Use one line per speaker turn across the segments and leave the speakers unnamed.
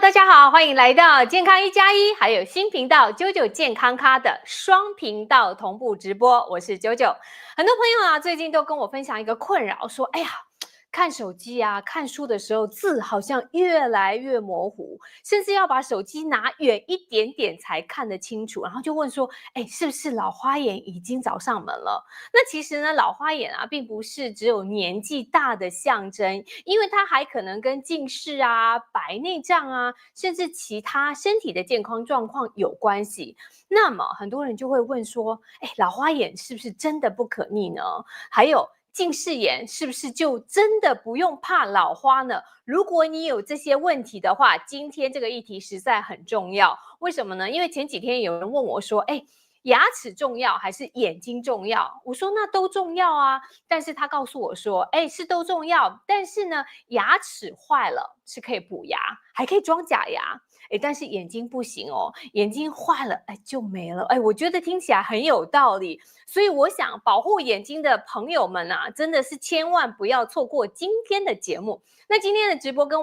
大家好，欢迎来到健康1+1，还有新频道啾健康咖的双频道同步直播，我是啾。很多朋友啊，最近都跟我分享一个困扰，说，哎呀，看手机啊，看书的时候字好像越来越模糊，甚至要把手机拿远一点点才看得清楚，然后就问说，哎，是不是老花眼已经找上门了？那其实呢，老花眼啊，并不是只有年纪大的象征，因为它还可能跟近视啊、白内障啊，甚至其他身体的健康状况有关系。那么很多人就会问说，哎，老花眼是不是真的不可逆呢？还有近视眼是不是就真的不用怕老花呢？如果你有这些问题的话，今天这个议题实在很重要。为什么呢？因为前几天有人问我说，哎，牙齿重要还是眼睛重要？我说那都重要啊，但是他告诉我说，哎，是都重要，但是呢，牙齿坏了是可以补牙，还可以装假牙。哎，但是眼睛不行哦，眼睛坏了，哎，就没了。哎，我觉得听起来很有道理，所以我想保护眼睛的朋友们啊，真的是千万不要错过今天的节目。那今天的直播跟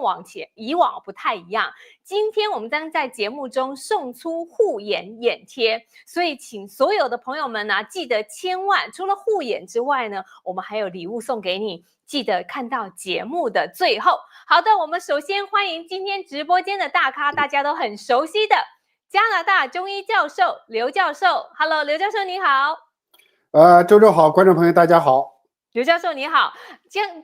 以往不太一样，今天我们将在节目中送出护眼眼贴，所以请所有的朋友们啊，记得千万除了护眼之外呢，我们还有礼物送给你。记得看到节目的最后。好的，我们首先欢迎今天直播间的大咖，大家都很熟悉的加拿大中医教授刘教授。Hello， 刘教授你好。
周好，观众朋友大家好。
刘教授你好，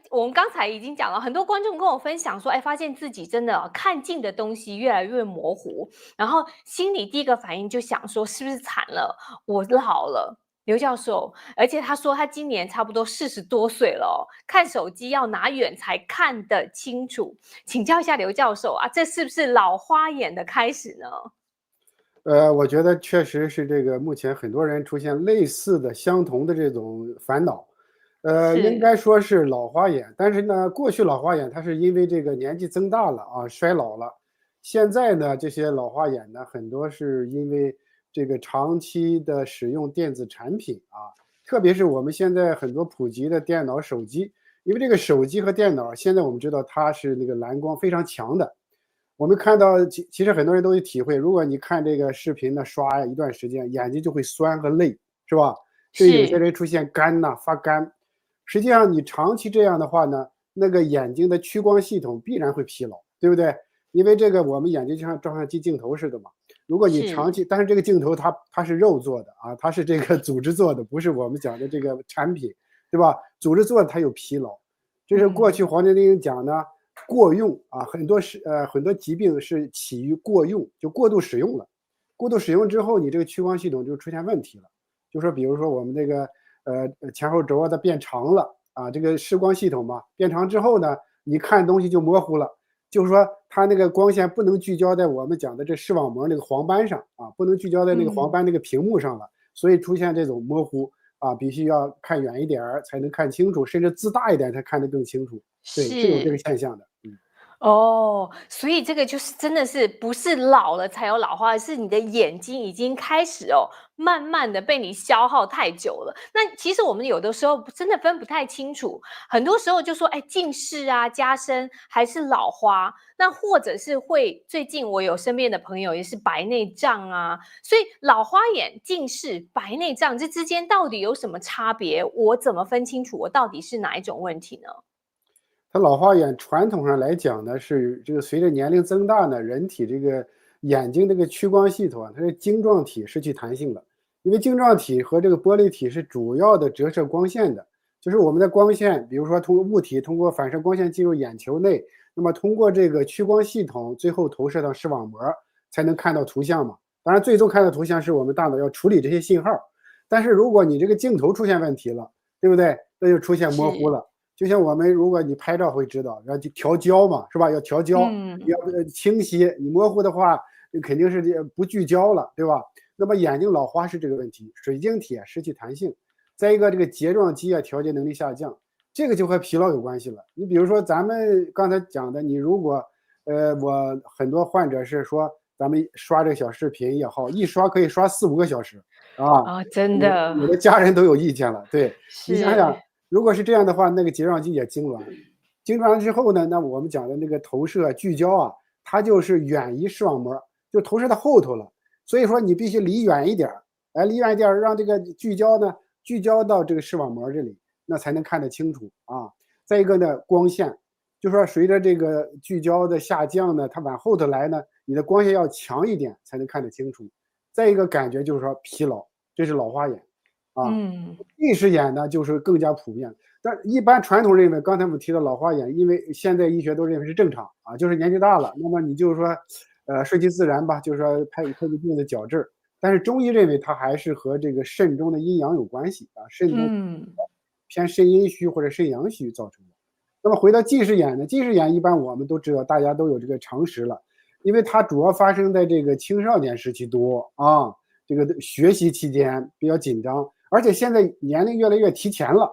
我们刚才已经讲了，很多观众跟我分享说，哎，发现自己真的看近的东西越来越模糊，然后心里第一个反应就想说，是不是惨了，我老了。刘教授，而且他说他今年差不多40多岁了哦，看手机要拿远才看得清楚。请教一下刘教授啊，这是不是老花眼的开始呢？
我觉得确实是这个目前很多人出现类似的、相同的这种烦恼。应该说是老花眼，但是呢，过去老花眼它是因为这个年纪增大了啊，衰老了。现在呢，这些老花眼呢，很多是因为这个长期的使用电子产品啊，特别是我们现在很多普及的电脑、手机，因为这个手机和电脑现在我们知道它是那个蓝光非常强的。我们看到其实很多人都有体会，如果你看这个视频呢，刷一段时间，眼睛就会酸和累，是吧？甚至有些人出现干呐、发干。实际上你长期这样的话呢，那个眼睛的屈光系统必然会疲劳，对不对？因为这个我们眼睛就像照相机镜头似的嘛。如果你长期，但是这个镜头它是肉做的啊，它是这个组织做的，不是我们讲的这个产品，对吧？组织做的它有疲劳，这是过去《黄帝内经》讲呢。过用啊，很多疾病是起于过用，就过度使用了。过度使用之后，你这个屈光系统就出现问题了。就说比如说我们这个前后轴它变长了啊，这个视光系统嘛变长之后呢，你看东西就模糊了。就是说它那个光线不能聚焦在我们讲的这视网膜那个黄斑上啊，不能聚焦在那个黄斑那个屏幕上了，所以出现这种模糊啊，必须要看远一点才能看清楚，甚至字大一点才看得更清楚。对，是有这个现象的。
哦，所以这个就是真的是不是老了才有老花，而是你的眼睛已经开始慢慢的被你消耗太久了。那其实我们有的时候真的分不太清楚，很多时候就说，哎，近视啊加深还是老花，那或者是最近我有身边的朋友也是白内障啊，所以老花眼、近视、白内障这之间到底有什么差别？我怎么分清楚我到底是哪一种问题呢？
它老花眼传统上来讲呢，是这个随着年龄增大呢，人体这个眼睛这个屈光系统啊，它的晶状体失去弹性了。因为晶状体和这个玻璃体是主要的折射光线的，就是我们的光线，比如说通过物体通过反射光线进入眼球内，那么通过这个屈光系统最后投射到视网膜，才能看到图像嘛。当然，最终看到图像是我们大脑要处理这些信号，但是如果你这个镜头出现问题了，对不对？那就出现模糊了。就像我们如果你拍照会知道，要调焦嘛，是吧？要调焦，要清晰。你模糊的话，肯定是不聚焦了，对吧？那么眼睛老花是这个问题，水晶体失去弹性，再一个这个睫状肌调节能力下降，这个就和疲劳有关系了。你比如说咱们刚才讲的，你如果我很多患者是说咱们刷这个小视频也好，一刷可以刷4、5个小时啊，
真的，
有的家人都有意见了。对，你想想。如果是这样的话，那个睫状肌也痉挛，痉挛之后呢，那我们讲的那个投射聚焦啊，它就是远离视网膜，就投射到后头了。所以说你必须离远一点离远一点让这个聚焦呢聚焦到这个视网膜这里，那才能看得清楚啊。再一个呢，光线，就说随着这个聚焦的下降呢，它往后头来呢，你的光线要强一点才能看得清楚。再一个感觉就是说疲劳，这是老花眼啊。近视眼呢就是更加普遍，但一般传统认为，刚才我们提到老花眼，因为现在医学都认为是正常啊，就是年纪大了，那么你就是说，顺其自然吧，就是说拍个镜子矫治。但是中医认为它还是和这个肾中的阴阳有关系啊，肾中偏肾阴虚或者肾阳虚造成的。那么回到近视眼呢，近视眼一般我们都知道，大家都有这个常识了，因为它主要发生在这个青少年时期多啊，这个学习期间比较紧张，而且现在年龄越来越提前了。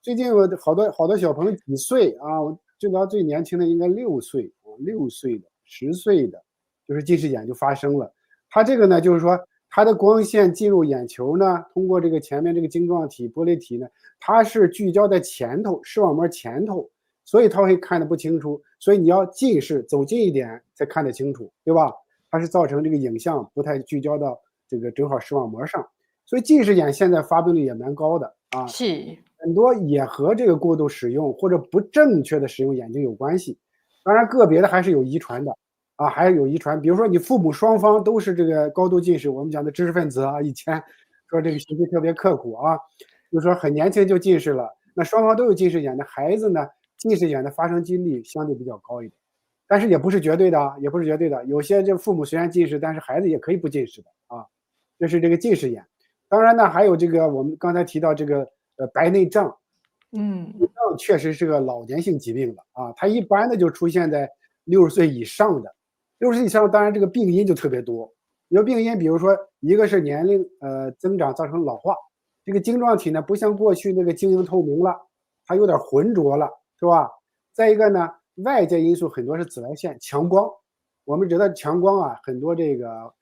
最近我好多小朋友几岁啊，我知道最年轻的应该6岁啊，6岁的、10岁的，就是近视眼就发生了。它这个呢，就是说它的光线进入眼球呢，通过这个前面这个晶状体、玻璃体呢，它是聚焦在前头，视网膜前头，所以它会看得不清楚。所以你要近视走近一点才看得清楚，对吧？它是造成这个影像不太聚焦到这个正好视网膜上，所以近视眼现在发病率也蛮高的啊。
是。
很多也和这个过度使用或者不正确的使用眼睛有关系，当然个别的还是有遗传的啊，还有遗传，比如说你父母双方都是这个高度近视，我们讲的知识分子啊，以前说这个学习特别刻苦啊，就是说很年轻就近视了，那双方都有近视眼的孩子呢，近视眼的发生几率相对比较高一点，但是也不是绝对的啊，也不是绝对的，有些这父母虽然近视，但是孩子也可以不近视的啊，这是这个近视眼。当然呢，还有这个我们刚才提到这个白内障，白内障确实是个老年性疾病了啊，它一般的就出现在60岁以上的，60岁以上当然这个病因就特别多，有病因比如说一个是年龄增长造成老化，这个晶状体呢不像过去那个晶莹透明了，它有点浑浊了，是吧？再一个呢，外界因素很多是紫外线、强光，我们知道强光啊，很多这个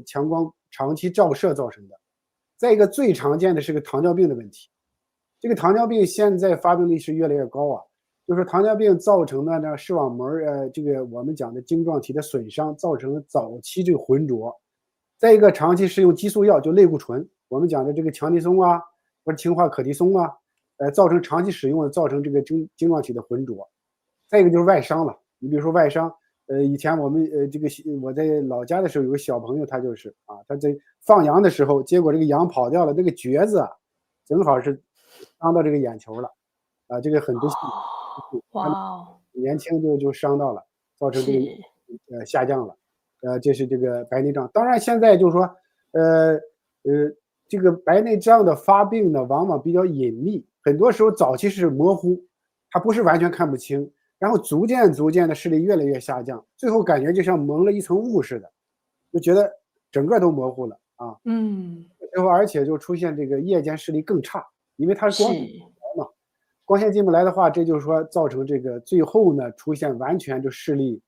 强光长期照射造成的。再一个最常见的是个糖尿病的问题，这个糖尿病现在发病率是越来越高啊，就是糖尿病造成的呢视网膜这个我们讲的晶状体的损伤，造成早期这个浑浊。再一个长期使用激素药，就类固醇，我们讲的这个强尼松啊，或者氢化可的松啊，造成长期使用造成这个晶状体的浑浊。再一个就是外伤了，你比如说外伤，以前我们这个我在老家的时候有个小朋友，他就是啊，他在放羊的时候，结果这个羊跑掉了，那个橛子啊，正好是伤到这个眼球了，啊，这个很不幸，
哇哦，
年轻就伤到了，造成这个下降了，这是这个白内障。当然现在就是说，这个白内障的发病呢，往往比较隐秘，很多时候早期是模糊，它不是完全看不清。然后逐渐的视力越来越下降，最后感觉就像蒙了一层雾似的，就觉得整个都模糊了啊。最后而且就出现这个夜间视力更差，因为它是光线进不来嘛，光线进不来的话，这就是说造成这个最后呢出现完全就视力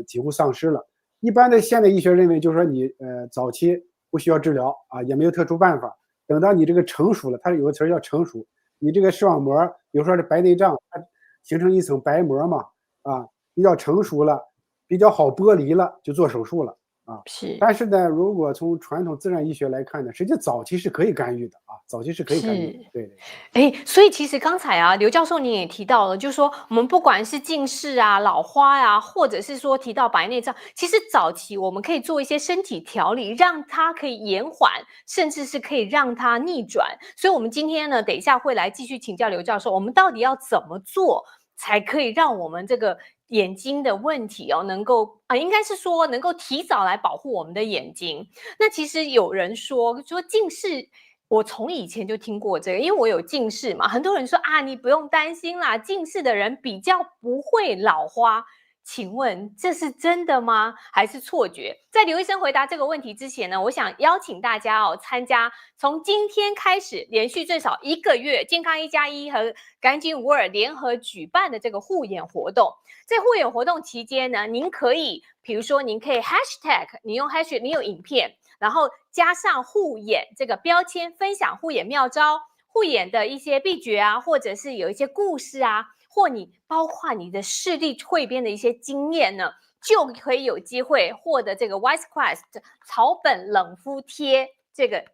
几乎丧失了。一般的现代医学认为就是说你早期不需要治疗啊，也没有特殊办法，等到你这个成熟了，它有个词叫成熟，你这个视网膜，比如说这白内障，它形成一层白膜嘛，啊，比较成熟了，比较好剥离了，就做手术了啊。但是呢，如果从传统自然医学来看呢，实际早期是可以干预的啊，早期是可以干预的。对。
所以其实刚才啊，刘教授你也提到了，就是说我们不管是近视啊、老花啊，或者是说提到白内障，其实早期我们可以做一些身体调理，让它可以延缓，甚至是可以让它逆转。所以我们今天呢，等一下会来继续请教刘教授，我们到底要怎么做？才可以让我们这个眼睛的问题哦，能够应该是说能够提早来保护我们的眼睛。那其实有人说近视，我从以前就听过这个，因为我有近视嘛，很多人说啊，你不用担心啦，近视的人比较不会老花。请问这是真的吗？还是错觉？在刘医生回答这个问题之前呢，我想邀请大家参加从今天开始连续最少1个月健康1+1和赶紧无耳联合举办的这个护眼活动。在护眼活动期间呢，您可以比如说您可以 hashtag， 你用 hashtag， 你有影片，然后加上护眼这个标签，分享护眼妙招、护眼的一些秘诀啊，或者是有一些故事啊，或你包括你的视力蜕变的一些经验呢，就可以有机会获得这个 Wisecrest 草本冷敷贴，这个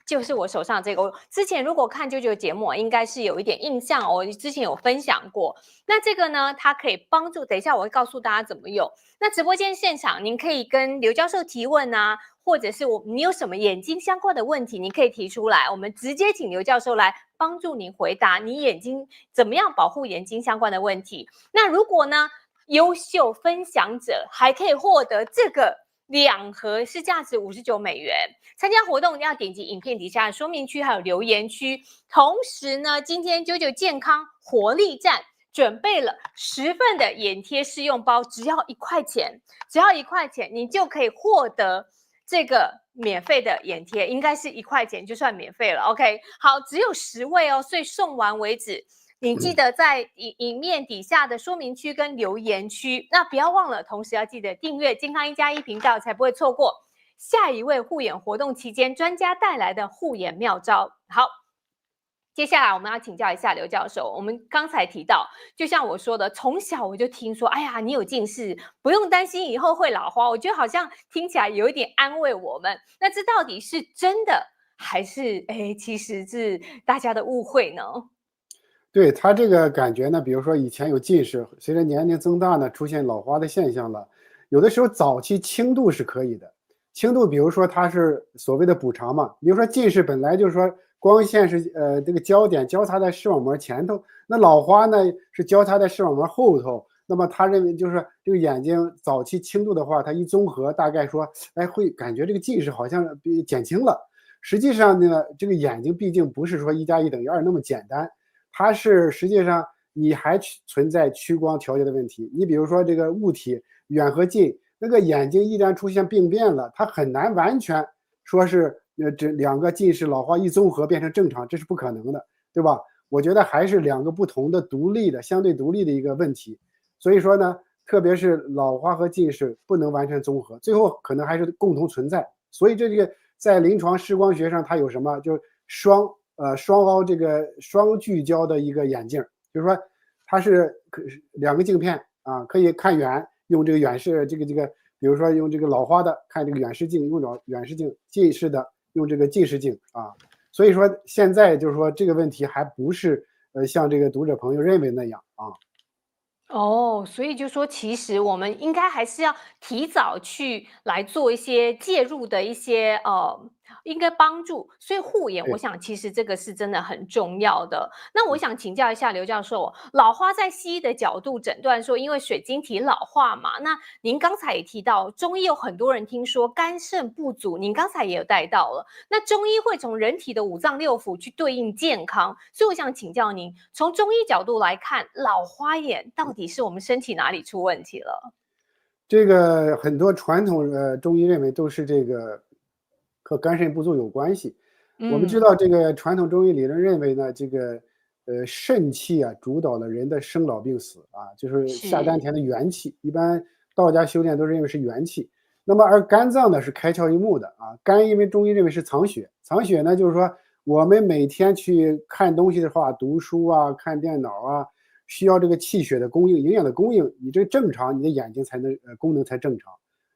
就是我手上这个。之前如果看啾啾节目，应该是有一点印象哦，我之前有分享过。那这个呢，它可以帮助，等一下我会告诉大家怎么用。那直播间现场，您可以跟刘教授提问啊，或者是你有什么眼睛相关的问题，你可以提出来，我们直接请刘教授来帮助您回答你眼睛怎么样保护眼睛相关的问题。那如果呢，优秀分享者还可以获得这个2盒，是价值$59。参加活动要点击影片底下的说明区还有留言区。同时呢，今天啾健康活力站准备了10份的眼贴试用包，只要1块钱，你就可以获得这个免费的眼贴，应该是1块钱就算免费了。OK， 好，只有10位哦，所以送完为止。你记得在影片底下的说明区跟留言区，那不要忘了，同时要记得订阅健康1+1频道，才不会错过下一位护眼活动期间专家带来的护眼妙招。好，接下来我们要请教一下刘教授。我们刚才提到，就像我说的，从小我就听说，哎呀，你有近视，不用担心以后会老花。我觉得好像听起来有一点安慰我们。那这到底是真的，还是其实是大家的误会呢？
对，他这个感觉呢，比如说以前有近视，随着年龄增大呢，出现老花的现象了。有的时候早期轻度是可以的，轻度比如说它是所谓的补偿嘛，比如说近视本来就是说光线是这个焦点交叉在视网膜前头，那老花呢是交叉在视网膜后头，那么他认为就是说这个眼睛早期轻度的话，它一综合大概说，哎，会感觉这个近视好像减轻了。实际上呢，这个眼睛毕竟不是说1+1=2那么简单。它是实际上你还存在屈光调节的问题。你比如说这个物体远和近，那个眼睛一旦出现病变了，它很难完全说是这2个近视老花一综合变成正常，这是不可能的，对吧？我觉得还是2个不同的独立的相对独立的一个问题。所以说呢，特别是老花和近视不能完全综合，最后可能还是共同存在。所以这个在临床视光学上它有什么，就是双凹这个双聚焦的一个眼镜，就是说它是2个镜片啊，可以看远，用这个远视这个，比如说用这个老花的看这个远视镜，用远视镜，近视的用这个近视镜啊。所以说现在就是说这个问题还不是像这个读者朋友认为那样啊。
哦，所以就说，其实我们应该还是要提早去来做一些介入的一些应该帮助。所以护眼，我想其实这个是真的很重要的。那我想请教一下刘教授，老花在西医的角度诊断说，因为水晶体老化嘛，那您刚才也提到中医有很多人听说肝肾不足，您刚才也有带到了。那中医会从人体的5脏6腑去对应健康，所以我想请教您，从中医角度来看，老花眼到底是我们身体哪里出问题了？
这个很多传统中医认为都是这个和肝肾不足有关系。我们知道这个传统中医理论认为呢，这个肾气啊主导了人的生老病死啊，就是下丹田的元气，一般道家修炼都认为是元气。那么而肝脏呢是开窍于目的啊，肝因为中医认为是藏血，藏血呢就是说我们每天去看东西的话，读书啊、看电脑啊，需要这个气血的供应、营养的供应，你这个正常，你的眼睛才能功能才正常。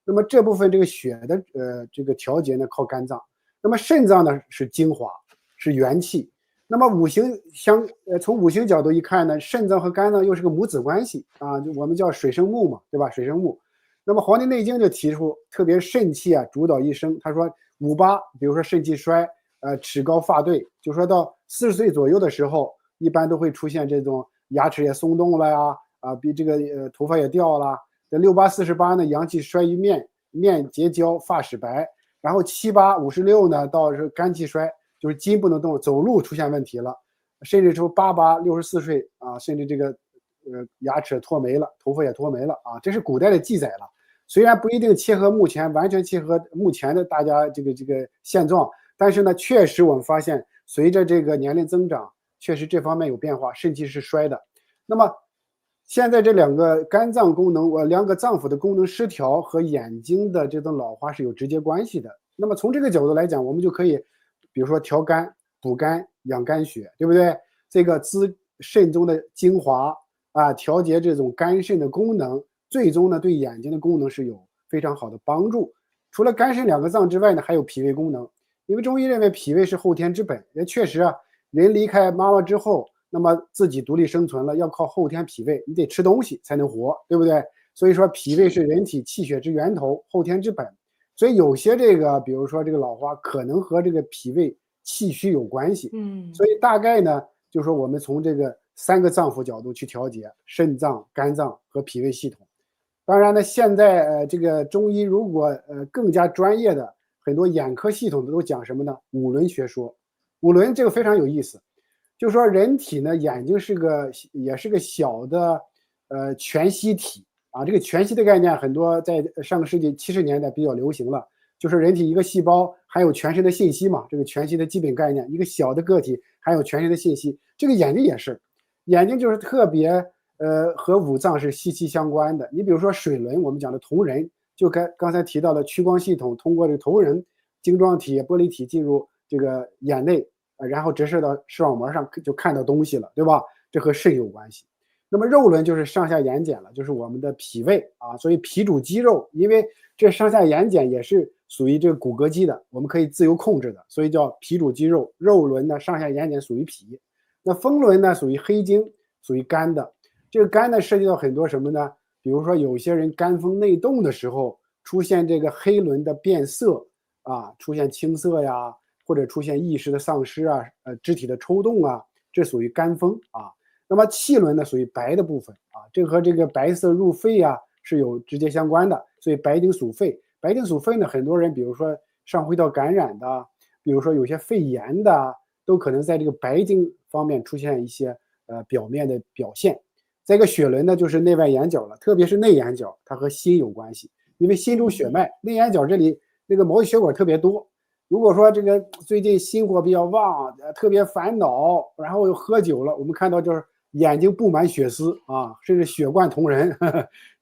那么这部分这个血的这个调节呢靠肝脏，那么肾脏呢是精华，是元气。那么从五行角度一看呢，肾脏和肝脏又是个母子关系啊，就我们叫水生木嘛，对吧？水生木。那么《黄帝内经》就提出，特别肾气啊主导一生。他说58，比如说肾气衰，齿高发坠，就说到40岁左右的时候，一般都会出现这种牙齿也松动了呀，比这个头发也掉了。这68、48呢，阳气衰于面结焦，发始白。然后78、56呢，到是肝气衰，就是筋不能动，走路出现问题了。甚至说88、64岁啊，甚至这个牙齿脱没了，头发也脱没了啊，这是古代的记载了。虽然不一定完全切合目前的大家这个现状，但是呢，确实我们发现随着这个年龄增长，确实这方面有变化，肾气是衰的。那么现在这2个肝脏功能，2个脏腑的功能失调和眼睛的这种老花是有直接关系的。那么从这个角度来讲，我们就可以比如说调肝、补肝、养肝血，对不对？这个滋肾中的精华啊，调节这种肝肾的功能，最终呢对眼睛的功能是有非常好的帮助。除了肝肾两个脏之外呢，还有脾胃功能。因为中医认为脾胃是后天之本，也确实啊，人离开妈妈之后，那么自己独立生存了，要靠后天脾胃，你得吃东西才能活，对不对？所以说脾胃是人体气血之源头，后天之本。所以有些这个，比如说这个老花，可能和这个脾胃气虚有关系。所以大概呢，就是说我们从这个3个脏腑角度去调节肾脏、肝脏和脾胃系统。当然呢，现在这个中医如果更加专业的很多眼科系统都讲什么呢？五轮学说。五轮这个非常有意思，就是说人体呢眼睛也是个小的全息体啊。这个全息的概念很多在上个世纪70年代比较流行了，就是人体一个细胞含有全身的信息嘛，这个全息的基本概念，一个小的个体含有全身的信息。这个眼睛也是，眼睛就是特别和五脏是息息相关的。你比如说水轮，我们讲的瞳仁，就刚才提到的屈光系统通过这个瞳仁晶状体、玻璃体进入这个眼内，然后折射到视网膜上就看到东西了，对吧？这和肾有关系。那么肉轮就是上下眼睑了，就是我们的脾胃啊。所以脾主肌肉，因为这上下眼睑也是属于这个骨骼肌的，我们可以自由控制的，所以叫脾主肌肉。肉轮呢，上下眼睑属于脾。那风轮呢，属于黑经，属于肝的。这个肝呢，涉及到很多什么呢？比如说有些人肝风内动的时候，出现这个黑轮的变色啊，出现青色呀，或者出现意识的丧失啊，肢体的抽动啊，这属于肝风啊。那么气轮呢，属于白的部分啊，这和这个白色入肺啊是有直接相关的。所以白丁属肺，白丁属肺呢，很多人比如说上呼吸道感染的，比如说有些肺炎的，都可能在这个白经方面出现一些表面的表现。再一个血轮呢，就是内外眼角了，特别是内眼角，它和心有关系，因为心主血脉，内眼角这里那个毛细血管特别多。如果说这个最近心火比较旺，特别烦恼，然后又喝酒了，我们看到就是眼睛布满血丝啊，甚至血贯瞳仁，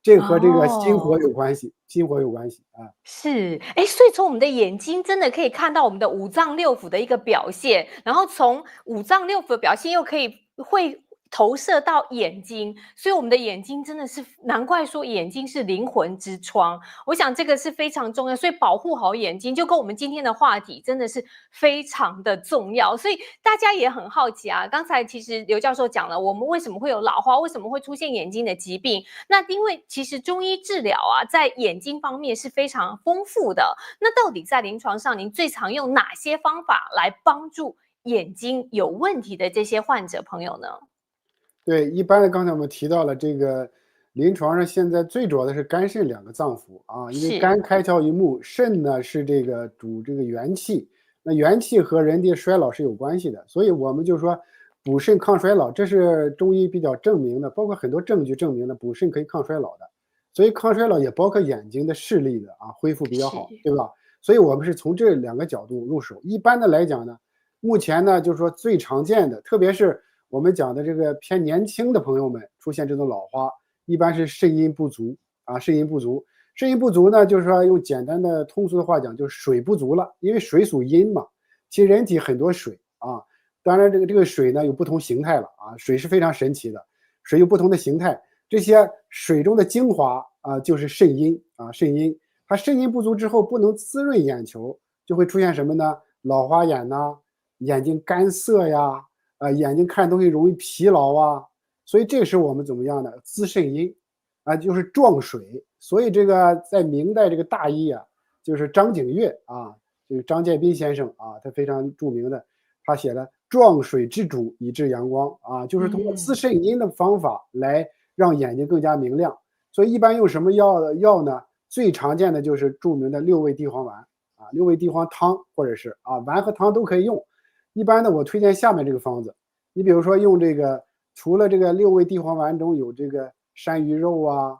这和这个心火有关系，心火有关系啊。
是，所以从我们的眼睛真的可以看到我们的五脏六腑的一个表现，然后从五脏六腑的表现又会投射到眼睛，所以我们的眼睛真的是难怪说眼睛是灵魂之窗，我想这个是非常重要，所以保护好眼睛就跟我们今天的话题真的是非常的重要。所以大家也很好奇啊，刚才其实刘教授讲了我们为什么会有老花，为什么会出现眼睛的疾病，那因为其实中医治疗啊在眼睛方面是非常丰富的，那到底在临床上您最常用哪些方法来帮助眼睛有问题的这些患者朋友呢？
对，一般的刚才我们提到了这个临床上现在最主要的是肝肾两个脏腑啊，因为肝开窍于目，肾呢是这个主这个元气，那元气和人的衰老是有关系的，所以我们就说补肾抗衰老，这是中医比较证明的，包括很多证据证明的补肾可以抗衰老的，所以抗衰老也包括眼睛的视力的啊恢复比较好，对吧？所以我们是从这两个角度入手。一般的来讲呢，目前呢就是说最常见的，特别是我们讲的这个偏年轻的朋友们出现这种老花，一般是肾阴不足啊，肾阴不足。肾阴不足呢，就是说用简单的通俗的话讲，就是水不足了，因为水属阴嘛。其实人体很多水啊，当然这个水呢有不同形态了啊，水是非常神奇的，水有不同的形态，这些水中的精华啊就是肾阴啊，肾阴。它肾阴不足之后不能滋润眼球，就会出现什么呢？老花眼呐，眼睛干涩呀。眼睛看东西容易疲劳啊，所以这个时候我们怎么样呢？滋肾阴啊，就是壮水。所以这个在明代这个大医啊，就是张景岳啊，这个张建斌先生啊，他非常著名的，他写了壮水之主以治阳光啊，就是通过滋肾阴的方法来让眼睛更加明亮。所以一般用什么药呢？最常见的就是著名的六味地黄丸啊，六味地黄汤或者是啊丸和汤都可以用。一般呢，我推荐下面这个方子，你比如说用这个，除了这个六味地黄丸中有这个山萸肉啊，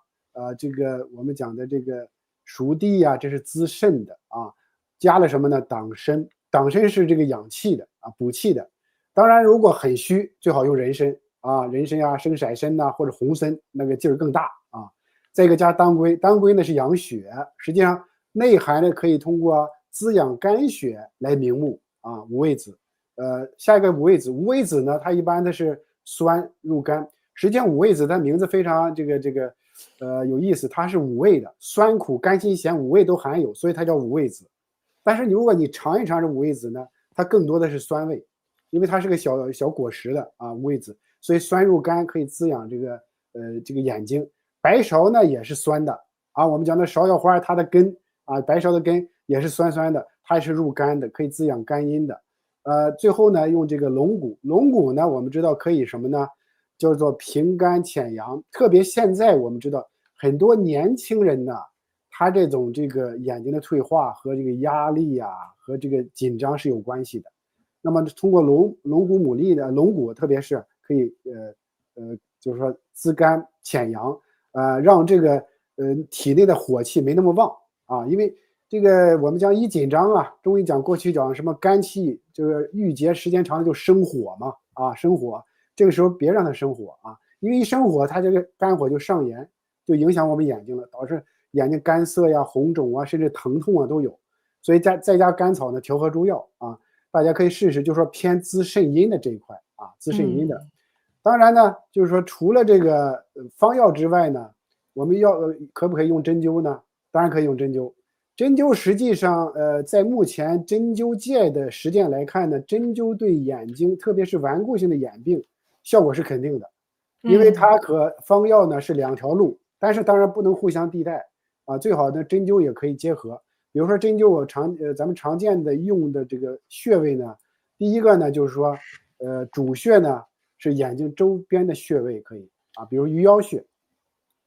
这个我们讲的这个熟地啊，这是滋肾的啊，加了什么呢？党参，党参是这个养气的啊，补气的。当然，如果很虚，最好用人参啊，人参啊、生色参呐，或者红参，那个劲儿更大啊。再一个加当归，当归呢是养血，实际上内含呢可以通过滋养肝血来明目啊，五味子。下一个五味子，五味子呢，它一般的是酸入肝。实际上五味子它名字非常这个有意思，它是5味的，酸苦甘辛咸5味都含有，所以它叫五味子。但是如果你尝一尝这五味子呢，它更多的是酸味，因为它是个小果实的啊五味子，所以酸入肝可以滋养这个眼睛。白芍呢也是酸的啊，我们讲的芍药花它的根啊，白芍的根也是酸酸的，它也是入肝的，可以滋养肝阴的。最后呢用这个龙骨，龙骨呢我们知道可以什么呢？叫做平肝潜阳，特别现在我们知道很多年轻人呢，他这种这个眼睛的退化和这个压力啊和这个紧张是有关系的。那么通过龙骨牡蛎的龙骨，特别是可以就是说滋肝潜阳，让这个体内的火气没那么旺啊，因为这个我们讲一紧张啊，中医讲过去讲什么肝气就是郁结时间长了就生火嘛啊生火，这个时候别让它生火啊，因为一生火它这个肝火就上炎，就影响我们眼睛了，导致眼睛干涩呀、红肿啊，甚至疼痛啊都有。所以再加甘草呢，调和中药啊，大家可以试试，就是说偏滋肾阴的这一块啊，滋肾阴的。当然呢，就是说除了这个方药之外呢，我们可不可以用针灸呢？当然可以用针灸。针灸实际上，在目前针灸界的实践来看呢，针灸对眼睛，特别是顽固性的眼病，效果是肯定的，因为它方药呢是2条路，但是当然不能互相替代啊，最好呢针灸也可以结合。比如说针灸咱们常见的用的这个穴位呢，第一个呢就是说，主穴呢是眼睛周边的穴位可以啊，比如鱼腰穴，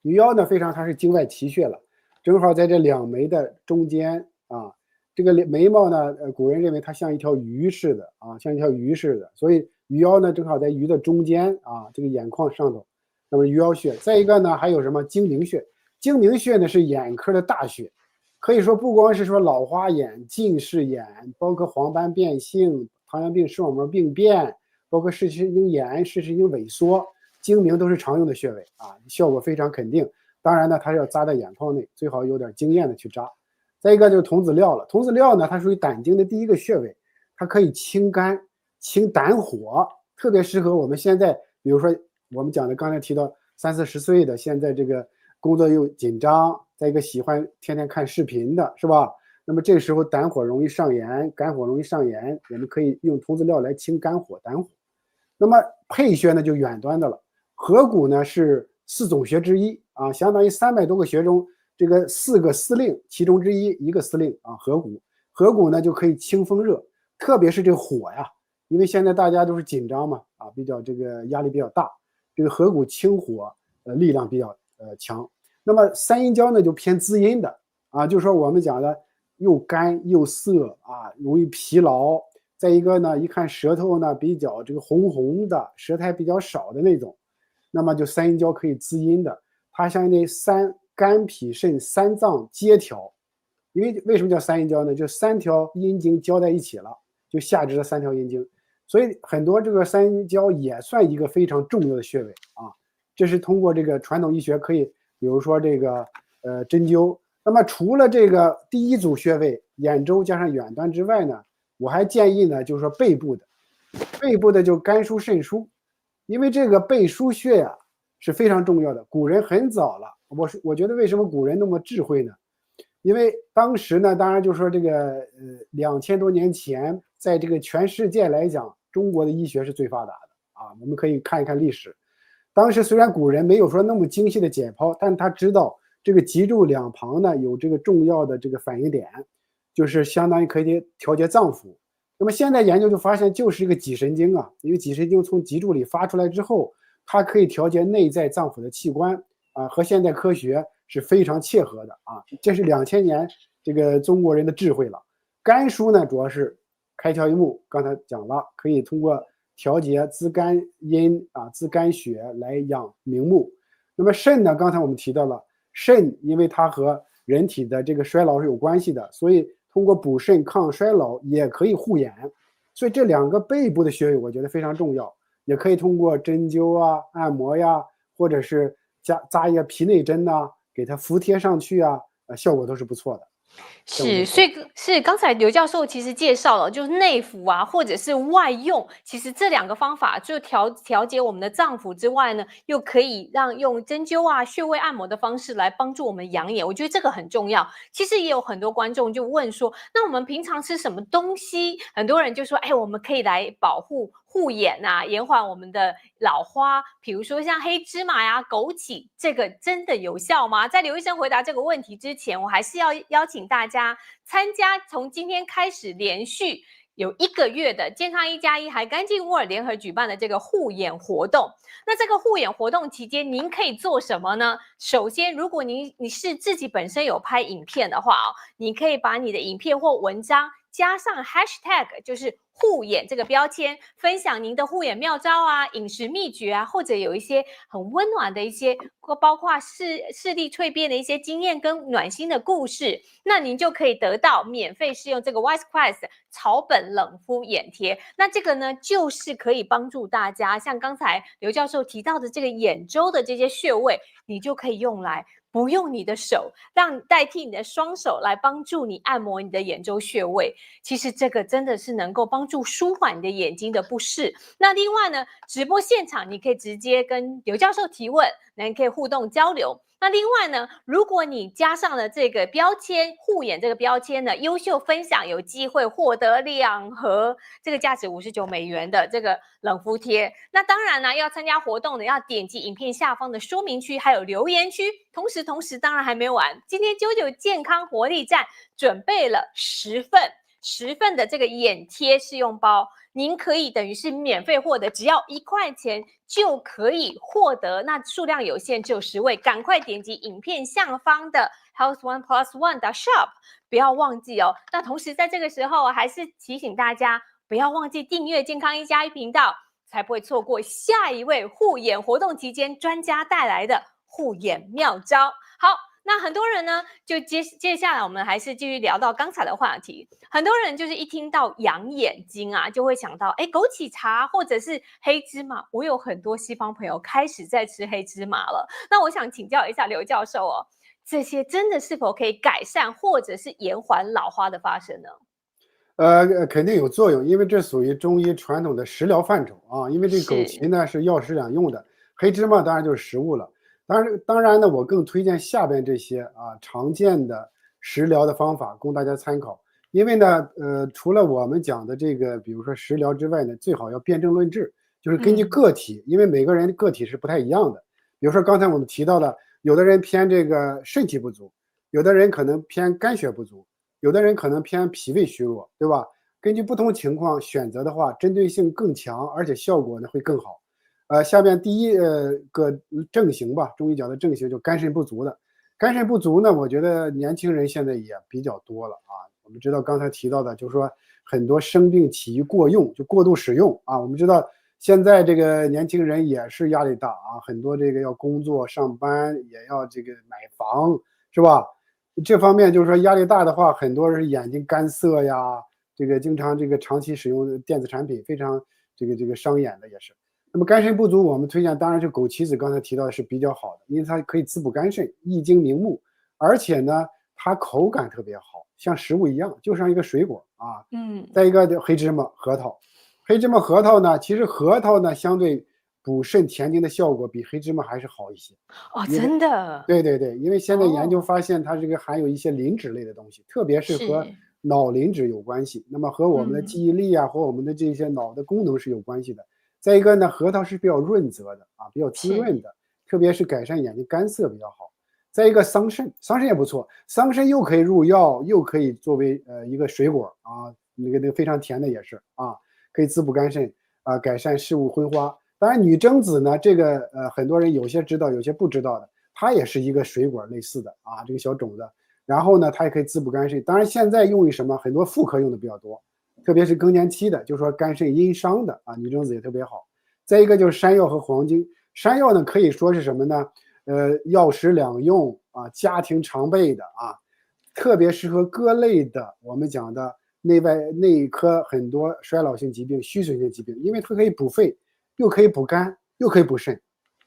鱼腰呢它是经外奇穴了，正好在这2眉的中间啊，这个眉毛呢，古人认为它像一条鱼似的啊，像一条鱼似的，所以鱼腰呢正好在鱼的中间啊，这个眼眶上头，那么鱼腰穴。再一个呢还有什么睛明穴，睛明穴呢是眼科的大穴。可以说不光是说老花眼、近视眼，包括黄斑变性、糖尿病视网膜病变，包括视神经炎、视神经萎缩，睛明都是常用的穴位啊，效果非常肯定。当然呢，它是要扎在眼眶内，最好有点经验的去扎。再一个就是童子髎了，童子髎呢，它属于胆经的第一个穴位，它可以清肝、清胆火，特别适合我们现在，比如说我们讲的刚才提到30、40岁的，现在这个工作又紧张。再一个喜欢天天看视频的是吧？那么这个时候胆火容易上炎，肝火容易上炎，我们可以用童子髎来清肝火、胆火。那么配穴呢就远端的了，合谷呢是4种穴之一啊，相当于300多个穴中这个4个司令其中之一个司令啊，合谷。合谷呢就可以清风热，特别是这个火呀，因为现在大家都是紧张嘛啊，比较这个压力比较大，这个合谷清火力量比较强。那么三阴交呢就偏滋阴的啊，就是说我们讲的又干又涩啊，容易疲劳。再一个呢，一看舌头呢比较这个红红的，舌苔比较少的那种，那么就三阴交可以滋阴的。它相当于肝脾肾3脏皆调，因为什么叫三阴交呢？就3条阴经交在一起了，就下肢的3条阴经，所以很多这个三阴交也算一个非常重要的穴位啊。这是通过这个传统医学可以。比如说这个针灸，那么除了这个第一组穴位眼周加上远端之外呢，我还建议呢，就是说背部的就肝腧肾腧，因为这个背腧穴呀是非常重要的。古人很早了，我觉得为什么古人那么智慧呢？因为当时呢，当然就是说这个2000多年前，在这个全世界来讲，中国的医学是最发达的啊，我们可以看一看历史。当时虽然古人没有说那么精细的解剖，但他知道这个脊柱两旁呢有这个重要的这个反应点，就是相当于可以调节脏腑。那么现在研究就发现，就是一个脊神经啊，因为脊神经从脊柱里发出来之后，它可以调节内在脏腑的器官啊，和现代科学是非常切合的啊。这是2000年这个中国人的智慧了。肝腧呢，主要是开窍于目，刚才讲了，可以通过调节滋肝阴啊，滋肝血来养明目。那么肾呢，刚才我们提到了肾，因为它和人体的这个衰老是有关系的，所以通过补肾抗衰老也可以护眼。所以这2个背部的穴位我觉得非常重要，也可以通过针灸啊、按摩呀，或者是扎一个皮内针呐，给它服贴上去啊，效果都是不错的
是，所以是刚才刘教授其实介绍了，就是内服啊，或者是外用，其实这2个方法就调节我们的脏腑之外呢，又可以让用针灸啊、穴位按摩的方式来帮助我们养眼。我觉得这个很重要。其实也有很多观众就问说，那我们平常吃什么东西？很多人就说，哎，我们可以来护眼啊，延缓我们的老花。比如说像黑芝麻呀、枸杞，这个真的有效吗？在刘医生回答这个问题之前，我还是要邀请大家参加从今天开始连续有1个月的健康1+1还干净沃尔联合举办的这个护眼活动。那这个护眼活动期间，您可以做什么呢？首先，如果你是自己本身有拍影片的话你可以把你的影片或文章加上 hashtag， 就是护眼这个标签，分享您的护眼妙招啊、饮食秘诀啊，或者有一些很温暖的一些，包括视力蜕变的一些经验跟暖心的故事，那您就可以得到免费试用这个 WiseQuest 草本冷敷眼贴。那这个呢，就是可以帮助大家，像刚才刘教授提到的这个眼周的这些穴位，你就可以用来。不用你的手，代替你的双手来帮助你按摩你的眼周穴位。其实这个真的是能够帮助舒缓你的眼睛的不适。那另外呢，直播现场你可以直接跟刘教授提问，那你可以互动交流。那另外呢，如果你加上了这个标签护眼这个标签呢，优秀分享有机会获得2盒这个价值$59的这个冷敷贴。那当然呢，要参加活动的要点击影片下方的说明区还有留言区。同时当然还没完，今天啾健康活力站准备了10份的这个眼贴试用包，您可以等于是免费获得，只要1块钱就可以获得，那数量有限，只有10位，赶快点击影片下方的 health1plus1.shop， 不要忘记哦。那同时在这个时候还是提醒大家，不要忘记订阅健康1+1频道，才不会错过下一位护眼活动期间专家带来的护眼妙招。好，那很多人呢，就接下来我们还是继续聊到刚才的话题。很多人就是一听到养眼睛啊，就会想到，哎，枸杞茶或者是黑芝麻。我有很多西方朋友开始在吃黑芝麻了。那我想请教一下刘教授哦，这些真的是否可以改善或者是延缓老花的发生呢？
肯定有作用，因为这属于中医传统的食疗范畴啊。因为这枸杞呢是药食两用的，黑芝麻当然就是食物了。当然呢，我更推荐下边这些常见的食疗的方法供大家参考。因为呢，除了我们讲的这个，比如说食疗之外呢，最好要辨证论治，就是根据个体，因为每个人个体是不太一样的。比如说刚才我们提到的，有的人偏这个肾气不足，有的人可能偏肝血不足，有的人可能偏脾胃虚弱，对吧？根据不同情况选择的话，针对性更强，而且效果呢会更好。下面第一个症型吧，中医讲的症型就肝肾不足的。肝肾不足呢，我觉得年轻人现在也比较多了啊。我们知道刚才提到的，就是说很多生病起于过用，就过度使用啊。我们知道现在这个年轻人也是压力大啊，很多这个要工作上班，也要这个买房，是吧？这方面就是说压力大的话，很多人眼睛干涩呀，这个经常这个长期使用电子产品，非常这个伤眼的也是。那么肝肾不足，我们推荐当然是枸杞子，刚才提到的是比较好的，因为它可以滋补肝肾，益精明目，而且呢，它口感特别好，像食物一样，就像一个水果啊。再一个黑芝麻、核桃，黑芝麻、核桃呢，其实核桃呢相对补肾填精的效果比黑芝麻还是好一些。
哦，真的？
对，因为现在研究发现它这个含有一些磷脂类的东西，特别是和脑磷脂有关系，那么和我们的记忆力啊，和我们的这些脑的功能是有关系的。再一个呢，核桃是比较润泽的啊，比较滋润的，特别是改善眼睛干涩比较好。再一个桑葚也不错，桑葚又可以入药，又可以作为一个水果啊，那个非常甜的也是啊，可以滋补肝肾啊，改善视物昏花。当然女贞子呢，这个很多人有些知道，有些不知道的，它也是一个水果类似的啊，这个小种子。然后呢，它也可以滋补肝肾。当然现在用于什么？很多妇科用的比较多。特别是更年期的，就是说肝肾阴伤的啊，女贞子也特别好。再一个就是山药和黄精，山药呢可以说是什么呢？药食两用啊，家庭常备的啊，特别适合各类的我们讲的内科很多衰老性疾病、虚损性疾病，因为它可以补肺，又可以补肝，又可以补肾，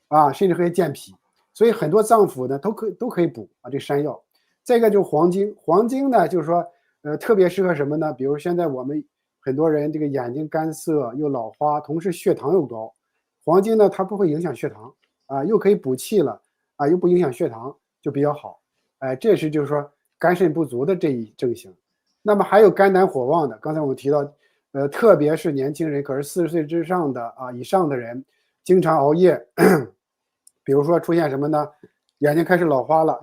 啊，甚至可以健脾，所以很多脏腑呢都可以补啊，这山药。再一个就是黄精，黄精呢就是说特别适合什么呢？比如现在我们很多人这个眼睛干涩又老花，同时血糖又高，黄精呢它不会影响血糖啊，又可以补气了啊，又不影响血糖，就比较好。哎，这是就是说肝肾不足的这一症型。那么还有肝胆火旺的，刚才我们提到，特别是年轻人，可是40岁之上的啊以上的人，经常熬夜，比如说出现什么呢？眼睛开始老花了，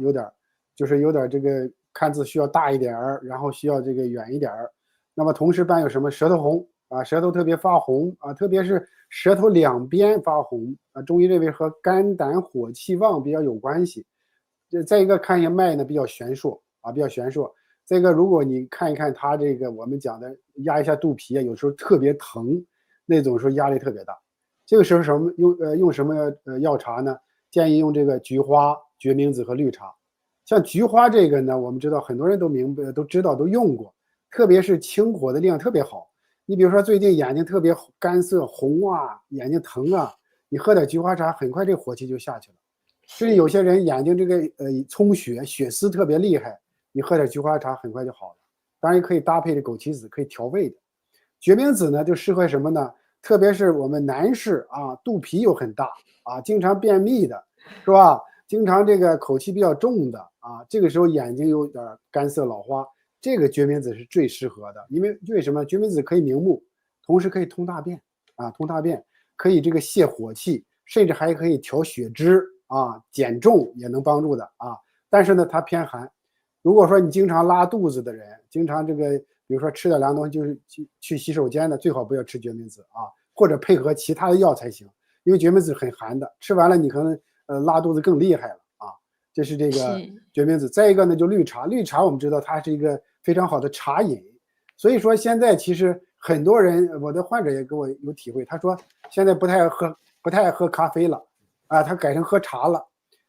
就是有点这个看字需要大一点儿，然后需要这个远一点儿。那么同时伴有什么舌头红啊，舌头特别发红啊，特别是舌头两边发红啊，中医认为和肝胆火气旺比较有关系。再一个看一下脉呢，比较悬硕啊，比较悬硕。再一个，如果你看一看它这个我们讲的压一下肚皮啊，有时候特别疼，那种时候压力特别大。这个时候什么用什么药茶呢？建议用这个菊花、决明子和绿茶。像菊花这个呢，我们知道很多人都明白、都知道、都用过，特别是清火的力量特别好。你比如说最近眼睛特别干涩、红啊，眼睛疼啊，你喝点菊花茶，很快这火气就下去了。甚至有些人眼睛这个充血，血丝特别厉害，你喝点菊花茶很快就好了。当然可以搭配这枸杞子，可以调味的。决明子呢就适合什么呢？特别是我们男士啊，肚皮又很大啊，经常便秘的，是吧？经常这个口气比较重的啊，这个时候眼睛有点干涩老花，这个决明子是最适合的。因为什么？决明子可以明目，同时可以通大便啊，通大便可以这个泻火气，甚至还可以调血脂啊，减重也能帮助的啊。但是呢，它偏寒。如果说你经常拉肚子的人，经常这个比如说吃点凉东西就是去洗手间的，最好不要吃决明子啊，或者配合其他的药才行，因为决明子很寒的，吃完了你可能拉肚子更厉害了啊。这是这个决明子。再一个呢，就绿茶，绿茶我们知道它是一个非常好的茶饮，所以说现在其实很多人，我的患者也跟我有体会，他说现在不太爱喝咖啡了啊，他改成喝茶了。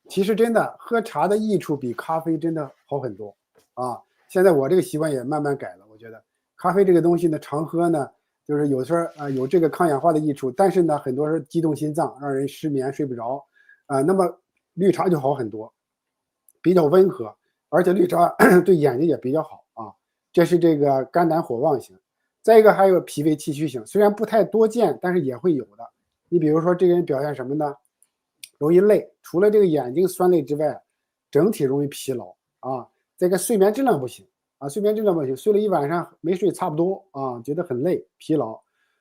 其实真的喝茶的益处比咖啡真的好很多啊。现在我这个习惯也慢慢改了，我觉得咖啡这个东西呢，常喝呢，就是有时候有这个抗氧化的益处，但是呢，很多时候激动心脏，让人失眠睡不着啊。那么绿茶就好很多，比较温和，而且绿茶对眼睛也比较好啊。这是这个肝胆火旺型。再一个还有脾胃气虚型，虽然不太多见，但是也会有的。你比如说这个人表现什么呢？容易累，除了这个眼睛酸累之外，整体容易疲劳啊。这个睡眠质量不行啊，睡眠质量不行，睡了一晚上没睡差不多啊，觉得很累疲劳。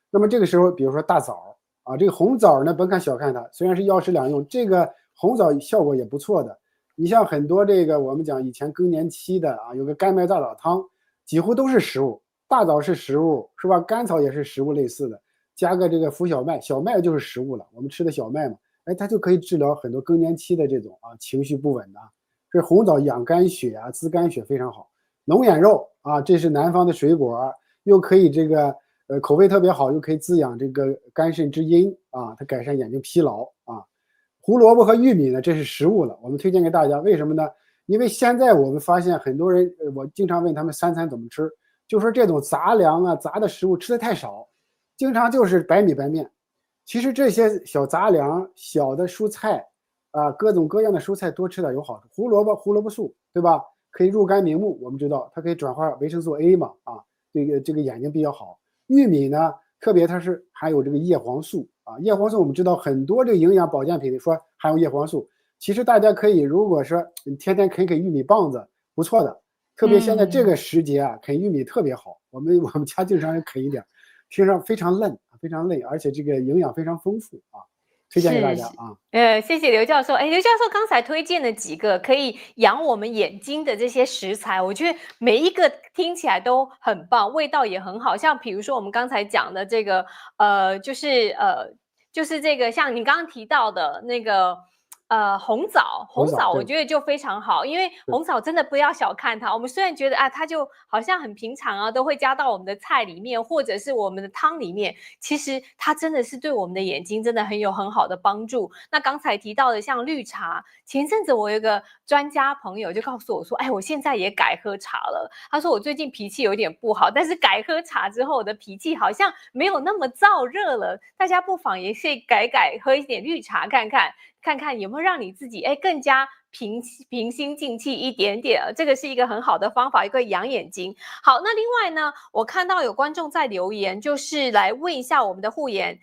那么这个时候，比如说大枣啊，这个红枣呢，甭看小看它，虽然是药食两用，这个红枣效果也不错的。你像很多这个我们讲以前更年期的啊，有个甘麦大枣汤，几乎都是食物，大枣是食物是吧？甘草也是食物类似的，加个这个浮小麦，小麦就是食物了，我们吃的小麦嘛。哎，它就可以治疗很多更年期的这种情绪不稳的。这红枣养肝血啊，滋肝血非常好。龙眼肉啊，这是南方的水果，又可以这个口味特别好，又可以滋养这个肝肾之阴啊，它改善眼睛疲劳啊。胡萝卜和玉米呢，这是食物了，我们推荐给大家。为什么呢？因为现在我们发现很多人，我经常问他们3餐怎么吃，就说这种杂粮啊、杂的食物吃的太少，经常就是白米白面。其实这些小杂粮、小的蔬菜啊，各种各样的蔬菜多吃点有好处。胡萝卜素，对吧？可以入肝明目，我们知道它可以转化维生素 A 嘛，啊，这个眼睛比较好。玉米呢，特别它是含有这个叶黄素啊，叶黄素我们知道很多这个营养保健品里说含有叶黄素，其实大家可以如果说你天天啃玉米棒子，不错的。特别现在这个时节啊，啃玉米特别好，我们家经常啃一点，听上非常嫩。非常累，而且这个营养非常丰富啊，推荐给大家啊。
谢谢刘教授。刘教授刚才推荐了几个可以养我们眼睛的这些食材，我觉得每一个听起来都很棒，味道也很好。像比如说我们刚才讲的这个，就是这个像你刚刚提到的那个。红枣我觉得就非常好，因为红枣真的不要小看它。我们虽然觉得它就好像很平常啊，都会加到我们的菜里面，或者是我们的汤里面，其实它真的是对我们的眼睛真的很好的帮助。那刚才提到的像绿茶，前阵子我有一个专家朋友就告诉我说，我现在也改喝茶了。他说我最近脾气有点不好，但是改喝茶之后，我的脾气好像没有那么燥热了。大家不妨也可以改喝一点绿茶看看有没有让你自己更加平心静气一点点，这个是一个很好的方法，一个养眼睛。好，那另外呢，我看到有观众在留言，就是来问一下我们的护眼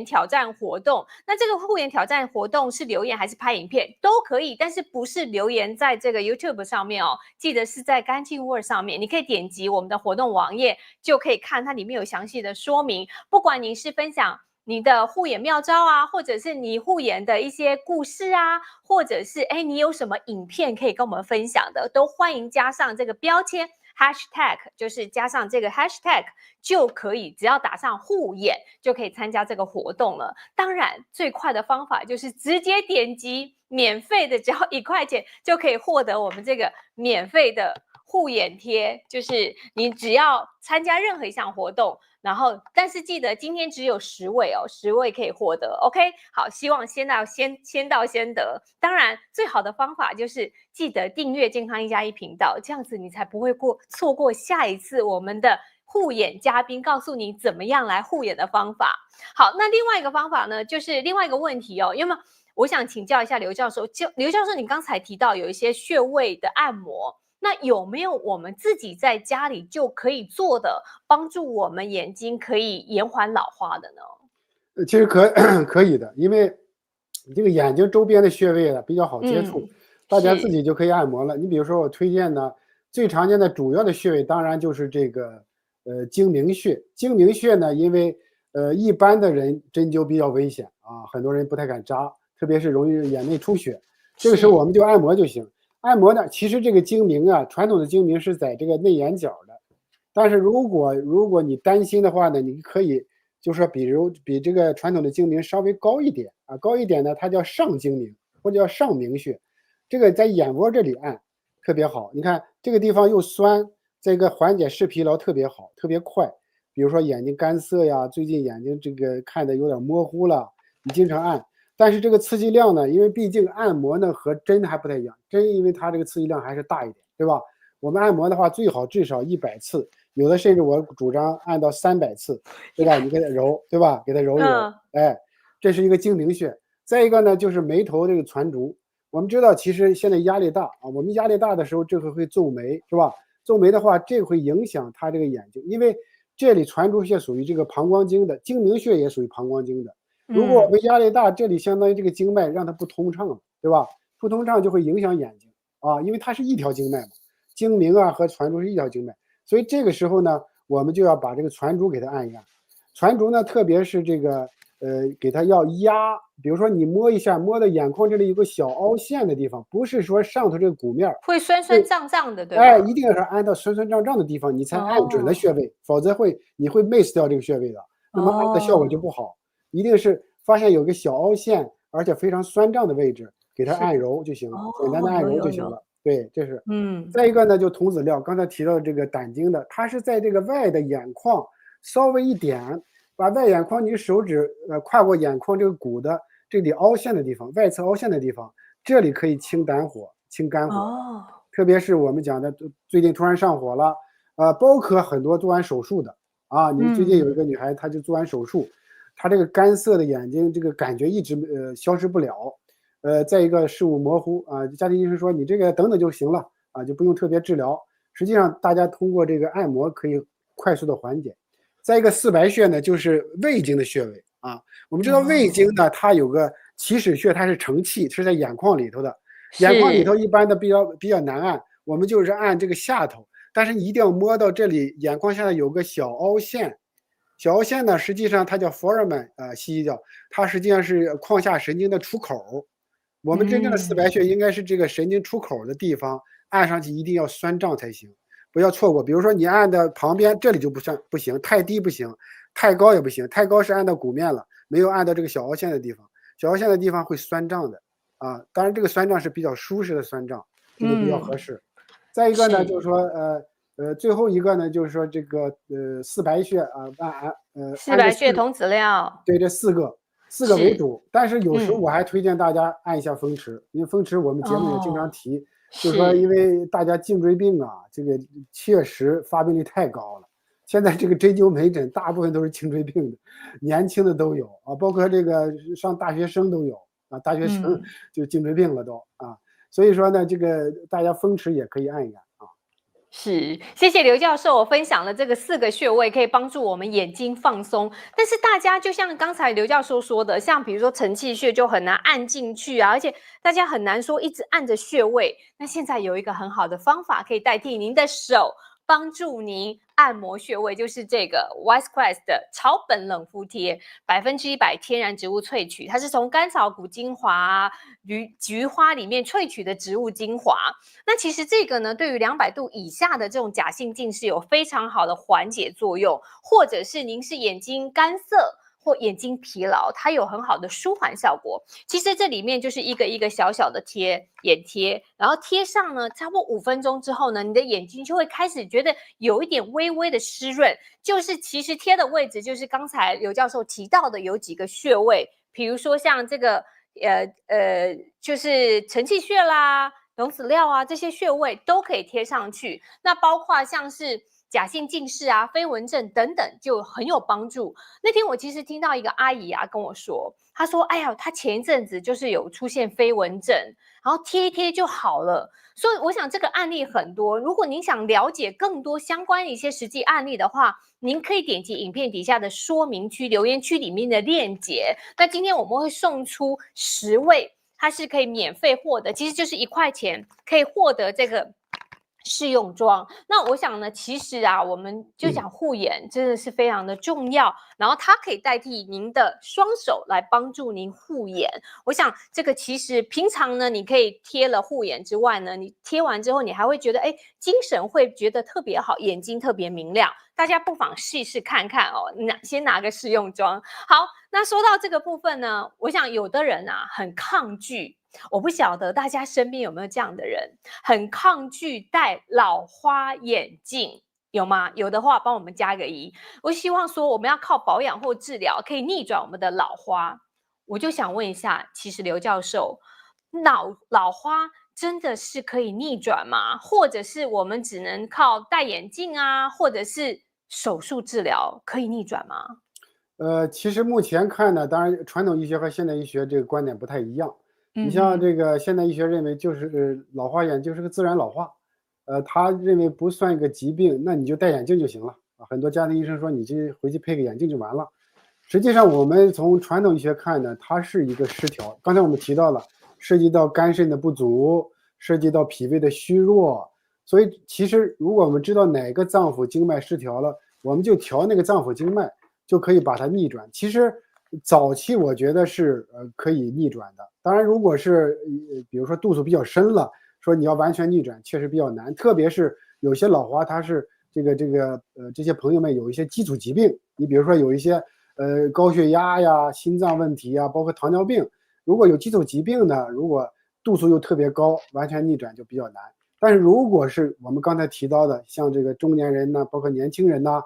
挑战活动。那这个护眼挑战活动是留言还是拍影片都可以，但是不是留言在这个 YouTube 上面哦，记得是在干净 Word 上面，你可以点击我们的活动网页就可以看，它里面有详细的说明。不管你是分享你的护眼妙招啊，或者是你护眼的一些故事啊，或者是你有什么影片可以跟我们分享的，都欢迎加上这个标签 hashtag， 就是加上这个 hashtag 就可以，只要打上护眼就可以参加这个活动了。当然，最快的方法就是直接点击免费的，只要1块钱就可以获得我们这个免费的护眼贴，就是你只要参加任何一项活动，然后但是记得今天只有10位哦，10位可以获得。OK， 好，希望先到先得。当然，最好的方法就是记得订阅健康1+1频道，这样子你才不会错过下一次我们的护眼嘉宾告诉你怎么样来护眼的方法。好，那另外一个方法呢，就是另外一个问题哦，因为我想请教一下刘教授，刘教授，你刚才提到有一些穴位的按摩。那有没有我们自己在家里就可以做的，帮助我们眼睛可以延缓老化的呢？
其实可以的，因为这个眼睛周边的穴位比较好接触，大家自己就可以按摩了。你比如说我推荐呢，最常见的主要的穴位当然就是这个睛明穴。睛明穴呢，因为一般的人针灸比较危险啊，很多人不太敢扎，特别是容易眼内出血，这个时候我们就按摩就行。按摩呢，其实这个睛明啊，传统的睛明是在这个内眼角的，但是如果你担心的话呢，你可以就是说，比这个传统的睛明稍微高一点啊，高一点呢，它叫上睛明或者叫上明穴，这个在眼窝这里按特别好。你看这个地方又酸，这个缓解视疲劳特别好，特别快。比如说眼睛干涩呀，最近眼睛这个看的有点模糊了，你经常按。但是这个刺激量呢，因为毕竟按摩呢和针还不太一样，针因为它这个刺激量还是大一点，对吧？我们按摩的话，最好至少100次，有的甚至我主张按到300次，对吧？你给它揉，对吧？给它揉一揉，这是一个睛明穴。再一个呢，就是眉头这个攒竹。我们知道，其实现在压力大啊，我们压力大的时候，这个会皱眉，是吧？皱眉的话，这个会影响它这个眼睛，因为这里攒竹穴属于这个膀胱经的，睛明穴也属于膀胱经的。如果我们压力大，这里相当于这个经脉让它不通畅了，对吧？不通畅就会影响眼睛啊，因为它是一条经脉嘛，睛明啊和攒竹是一条经脉，所以这个时候呢，我们就要把这个攒竹给它按一按。攒竹呢，特别是这个给它要压，比如说你摸一下，摸到眼眶这里有个小凹陷的地方，不是说上头这个骨面
会酸酸胀胀的，对吧？
一定要是按到酸酸胀胀的地方，你才按准了穴位，否则你会 miss 掉这个穴位的，那么按的效果就不好。一定是发现有个小凹陷，而且非常酸胀的位置，给它按揉就行了，简单的按揉就行了。对，这是。再一个呢，就童子尿，刚才提到这个胆经的，它是在这个外的眼眶稍微一点，把外眼眶你手指跨过眼眶这个骨的这里凹陷的地方，外侧凹陷的地方，这里可以清胆火、清肝火。特别是我们讲的最近突然上火了，包括很多做完手术的啊，你最近有一个女孩，她就做完手术。他这个干涩的眼睛，这个感觉一直消失不了，再一个视物模糊啊，家庭医生说你这个等等就行了啊，就不用特别治疗。实际上，大家通过这个按摩可以快速的缓解。再一个四白穴呢，就是胃经的穴位啊。我们知道胃经呢，它有个起始穴，它是承气，是在眼眶里头的。眼眶里头一般的比较难按，我们就是按这个下头，但是你一定要摸到这里，眼眶下有个小凹陷。小凹陷呢，实际上它叫 foramen， 西医叫它实际上是眶下神经的出口。我们真正的四白穴应该是这个神经出口的地方，按上去一定要酸胀才行，不要错过。比如说你按的旁边这里就不行，太低不行，太高也不行，太高是按到骨面了，没有按到这个小凹陷的地方，小凹陷的地方会酸胀的啊。当然这个酸胀是比较舒适的酸胀，这个比较合适。再一个呢，就是说最后一个呢，就是说这个四白穴啊，
四白穴、童子尿，
对，这四个为主。但是有时候我还推荐大家按一下风池，因为风池我们节目也经常提，就是说因为大家颈椎病啊，这个确实发病率太高了。现在这个针灸门诊大部分都是颈椎病的，年轻的都有啊，包括这个上大学生都有啊，大学生就颈椎病了都啊。所以说呢，这个大家风池也可以按一按啊。
是，谢谢刘教授，我分享了这个4个穴位可以帮助我们眼睛放松。但是大家就像刚才刘教授说的，像比如说承泣穴就很难按进去啊，而且大家很难说一直按着穴位。那现在有一个很好的方法可以代替您的手，帮助您按摩穴位，就是这个 Wisecrest 的草本冷敷贴，100%天然植物萃取，它是从甘草谷精华、菊花里面萃取的植物精华。那其实这个呢，对于200度以下的这种假性近视有非常好的缓解作用，或者是您是眼睛干涩或眼睛疲劳，它有很好的舒缓效果。其实这里面就是一个一个小小的眼贴，然后贴上呢，差不多5分钟之后呢，你的眼睛就会开始觉得有一点微微的湿润。就是其实贴的位置就是刚才刘教授提到的有几个穴位，比如说像这个就是承泣穴啦。龙子料啊，这些穴位都可以贴上去。那包括像是假性近视啊、飞蚊症等等，就很有帮助。那天我其实听到一个阿姨啊跟我说，她说：“哎呀，她前一阵子就是有出现飞蚊症，然后贴一贴就好了。”所以我想这个案例很多。如果您想了解更多相关一些实际案例的话，您可以点击影片底下的说明区留言区里面的链接。那今天我们会送出10位。它是可以免费获得，其实就是1块钱可以获得这个试用装。那我想呢，其实啊，我们就讲护眼真的是非常的重要，然后它可以代替您的双手来帮助您护眼。我想这个其实平常呢，你可以贴了护眼之外呢，你贴完之后你还会觉得，哎，精神会觉得特别好，眼睛特别明亮。大家不妨试试看看哦，先拿个试用装。好，那说到这个部分呢，我想有的人啊很抗拒，我不晓得大家身边有没有这样的人，很抗拒戴老花眼镜，有吗？有的话帮我们加个1。我希望说我们要靠保养或治疗可以逆转我们的老花。我就想问一下，其实刘教授，老花真的是可以逆转吗？或者是我们只能靠戴眼镜啊，或者是手术治疗可以逆转吗？
其实目前看呢，当然传统医学和现代医学这个观点不太一样。你
嗯哼，
像这个现代医学认为就是老花眼就是个自然老化，他认为不算一个疾病，那你就戴眼镜就行了啊。很多家庭医生说你就回去配个眼镜就完了。实际上我们从传统医学看呢，它是一个失调。刚才我们提到了，涉及到肝肾的不足，涉及到脾胃的虚弱，所以其实如果我们知道哪个脏腑经脉失调了，我们就调那个脏腑经脉。就可以把它逆转。其实早期我觉得是可以逆转的。当然，如果是比如说度数比较深了，说你要完全逆转，确实比较难。特别是有些老花，它是这些朋友们有一些基础疾病，你比如说有一些高血压呀、心脏问题呀，包括糖尿病。如果有基础疾病呢，如果度数又特别高，完全逆转就比较难。但是如果是我们刚才提到的，像这个中年人呢，包括年轻人呢，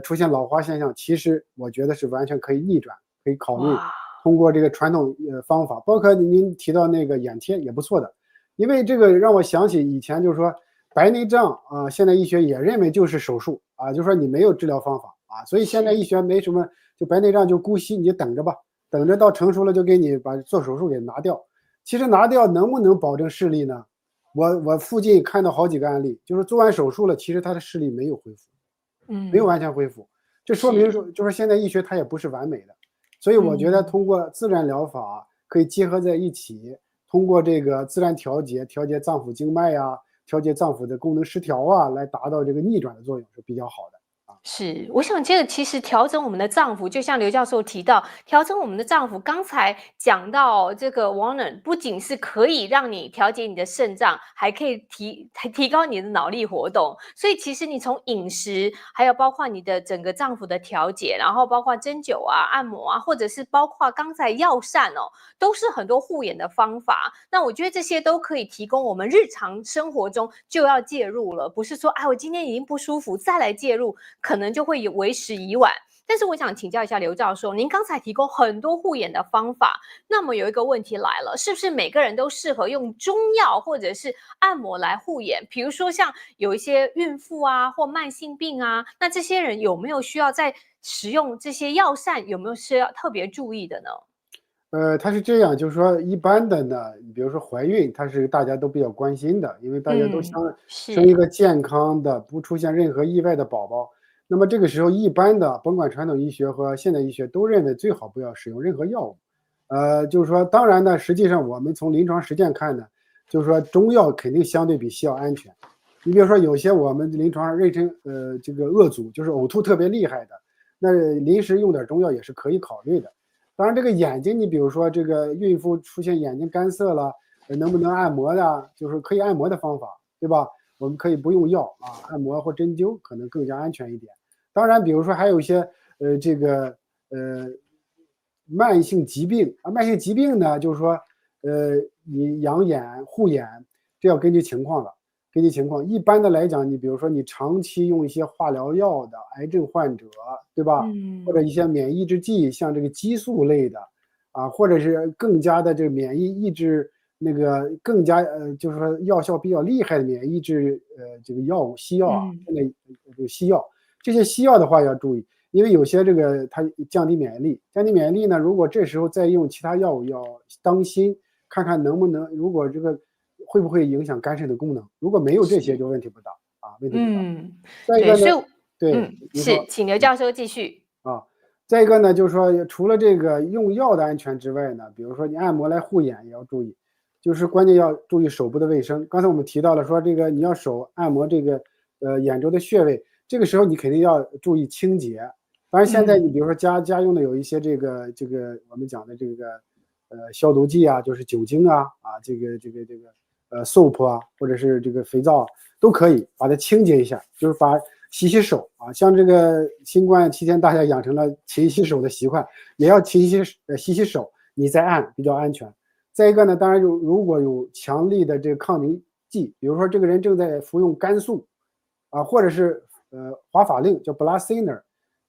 出现老花现象，其实我觉得是完全可以逆转，可以考虑
哇，
通过这个传统方法，包括您提到那个眼贴也不错的。因为这个让我想起以前就是说白内障啊，现代医学也认为就是手术啊，就是说你没有治疗方法啊，所以现代医学没什么，就白内障就姑息，你就等着吧，等着到成熟了就给你把做手术给拿掉。其实拿掉能不能保证视力呢？我附近看到好几个案例，就是做完手术了，其实他的视力没有恢复。没有完全恢复，这说明说就是现在医学它也不是完美的，所以我觉得通过自然疗法可以结合在一起，通过这个自然调节脏腑经脉呀，调节脏腑的功能失调啊，来达到这个逆转的作用是比较好的。
是，我想这个其实调整我们的脏腑，就像刘教授提到，调整我们的脏腑。刚才讲到这个 Warner，不仅是可以让你调节你的肾脏，还可以提高你的脑力活动。所以其实你从饮食，还有包括你的整个脏腑的调节，然后包括针灸啊、按摩啊，或者是包括刚才药膳哦，都是很多护眼的方法。那我觉得这些都可以提供我们日常生活中就要介入了，不是说哎我今天已经不舒服再来介入，可能就会为时已晚。但是我想请教一下刘教授，您刚才提供很多护眼的方法，那么有一个问题来了，是不是每个人都适合用中药或者是按摩来护眼？比如说像有一些孕妇啊或慢性病啊，那这些人有没有需要在使用这些药膳，有没有需要特别注意的呢？
它是这样，就是说一般的呢，比如说怀孕，它是大家都比较关心的，因为大家都
嗯，
想生一
是，
个健康的、不出现任何意外的宝宝。那么这个时候，一般的，甭管传统医学和现代医学都认为最好不要使用任何药物。就是说，当然呢，实际上我们从临床实践看呢，就是说中药肯定相对比西药安全。你比如说，有些我们临床上妊娠这个恶阻，就是呕吐特别厉害的，那临时用点中药也是可以考虑的。当然，这个眼睛，你比如说这个孕妇出现眼睛干涩了，能不能按摩呀？就是可以按摩的方法，对吧？我们可以不用药啊，按摩或针灸可能更加安全一点。当然，比如说还有一些这个慢性疾病啊，慢性疾病呢，就是说你养眼、护眼，这要根据情况了。根据情况，一般的来讲，你比如说你长期用一些化疗药的癌症患者，对吧？或者
嗯，
一些免疫抑制剂，像这个激素类的，啊，或者是更加的这个免疫抑制那个更加就是说药效比较厉害的免疫抑制这个药物，西药啊，
嗯，
现在有西药，这些西药的话要注意，因为有些这个它降低免疫力，降低免疫力呢，如果这时候再用其他药物要当心，看看能不能，如果这个会不会影响肝肾的功能，如果没有这些
是，
就问题不大啊，问题不大。
嗯，对，
再一个呢，
所以
对，您
是，
说。
请刘教授继续。
啊，再一个呢，就是说除了这个用药的安全之外呢，比如说你按摩来护眼也要注意，就是关键要注意手部的卫生。刚才我们提到了说这个你要手按摩这个眼周的穴位，这个时候你肯定要注意清洁。当然现在你
嗯，
比如说家用的有一些这个我们讲的这个消毒剂啊，就是酒精啊这个soap 啊，或者是这个肥皂啊都可以把它清洁一下，就是把洗手啊，像这个新冠期间大家养成了勤洗手的习惯，也要洗手，你再按比较安全。再一个呢，当然如果有强力的这个抗凝剂，比如说这个人正在服用肝素啊，或者是华法令叫 blood thinner，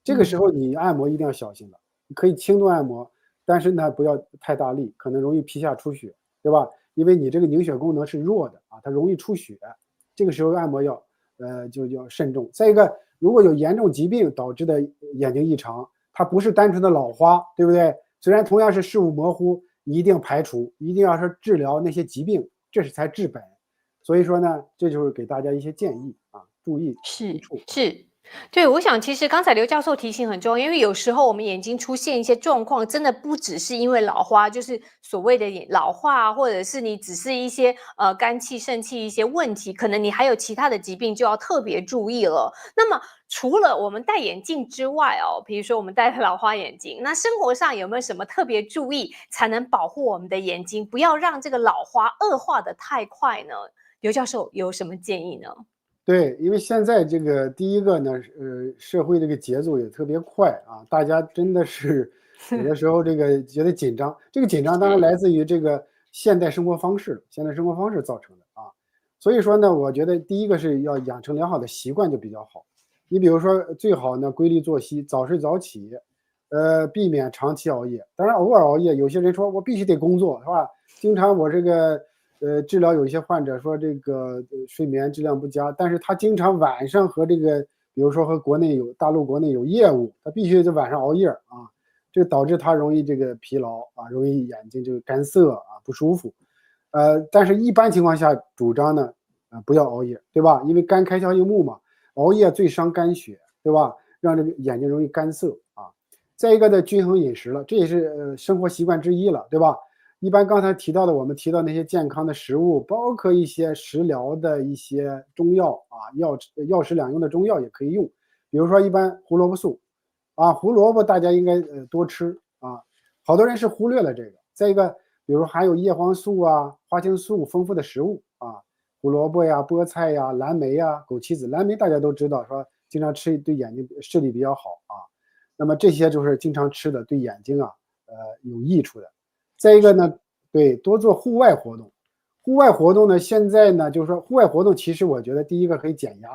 这个时
嗯，
候你按摩一定要小心了，你可以轻度按摩，但是呢不要太大力，可能容易皮下出血，对吧？因为你这个凝血功能是弱的啊，它容易出血，这个时候按摩就要慎重。再一个，如果有严重疾病导致的眼睛异常，它不是单纯的老花，对不对？虽然同样是视物模糊，你一定排除，一定要是治疗那些疾病，这是才治本。所以说呢，这就是给大家一些建议啊，注意出
是
处。
是，对，我想其实刚才刘教授提醒很重要，因为有时候我们眼睛出现一些状况，真的不只是因为老花，就是所谓的眼老化啊，或者是你只是一些肝气、肾气一些问题，可能你还有其他的疾病，就要特别注意了。那么除了我们戴眼镜之外哦，比如说我们戴了老花眼镜，那生活上有没有什么特别注意，才能保护我们的眼睛，不要让这个老花恶化的太快呢？刘教授有什么建议呢？
对，因为现在这个第一个呢，社会这个节奏也特别快啊，大家真的是有的时候这个觉得紧张，这个紧张当然
是，
来自于这个现代生活方式造成的啊。所以说呢，我觉得第一个是要养成良好的习惯就比较好。你比如说最好呢规律作息，早睡早起，避免长期熬夜。当然偶尔熬夜，有些人说我必须得工作，是吧？经常我这个治疗有一些患者说这个睡眠质量不佳，但是他经常晚上和这个，比如说和大陆国内有业务，他必须在晚上熬夜啊，这导致他容易这个疲劳啊，容易眼睛这个干涩啊不舒服。但是一般情况下主张呢，不要熬夜，对吧？因为肝开窍于目嘛，熬夜最伤肝血，对吧？让这个眼睛容易干涩啊。再一个呢，均衡饮食了，这也是生活习惯之一了，对吧？一般刚才提到的，我们提到那些健康的食物，包括一些食疗的一些中药啊，药食两用的中药也可以用。比如说，一般胡萝卜素啊，胡萝卜大家应该多吃啊。好多人是忽略了这个。再一个，比如含有叶黄素啊、花青素丰富的食物啊，胡萝卜呀、菠菜呀、蓝莓呀、枸杞子。蓝莓大家都知道，说经常吃对眼睛视力比较好啊。那么这些就是经常吃的，对眼睛啊，有益处的。再一个呢，对，多做户外活动。户外活动呢，现在呢，就是说户外活动，其实我觉得第一个可以减压，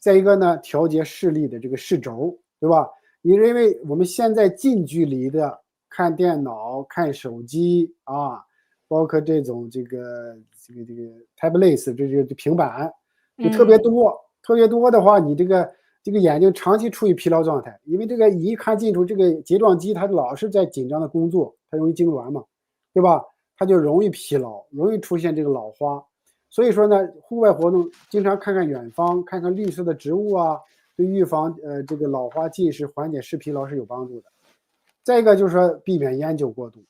再一个呢，调节视力的这个视轴，对吧？因为我们现在近距离的看电脑、看手机啊，包括这个 tablets，这平板，就特别
嗯，
多，特别多的话，你这个眼睛长期处于疲劳状态，因为这个一看进出这个睫状肌，它老是在紧张的工作，它容易痉挛嘛，对吧？它就容易疲劳，容易出现这个老花。所以说呢，户外活动经常看看远方，看看绿色的植物啊，对预防这个老花近视、缓解视疲劳是有帮助的。再一个就是说避免烟酒过度。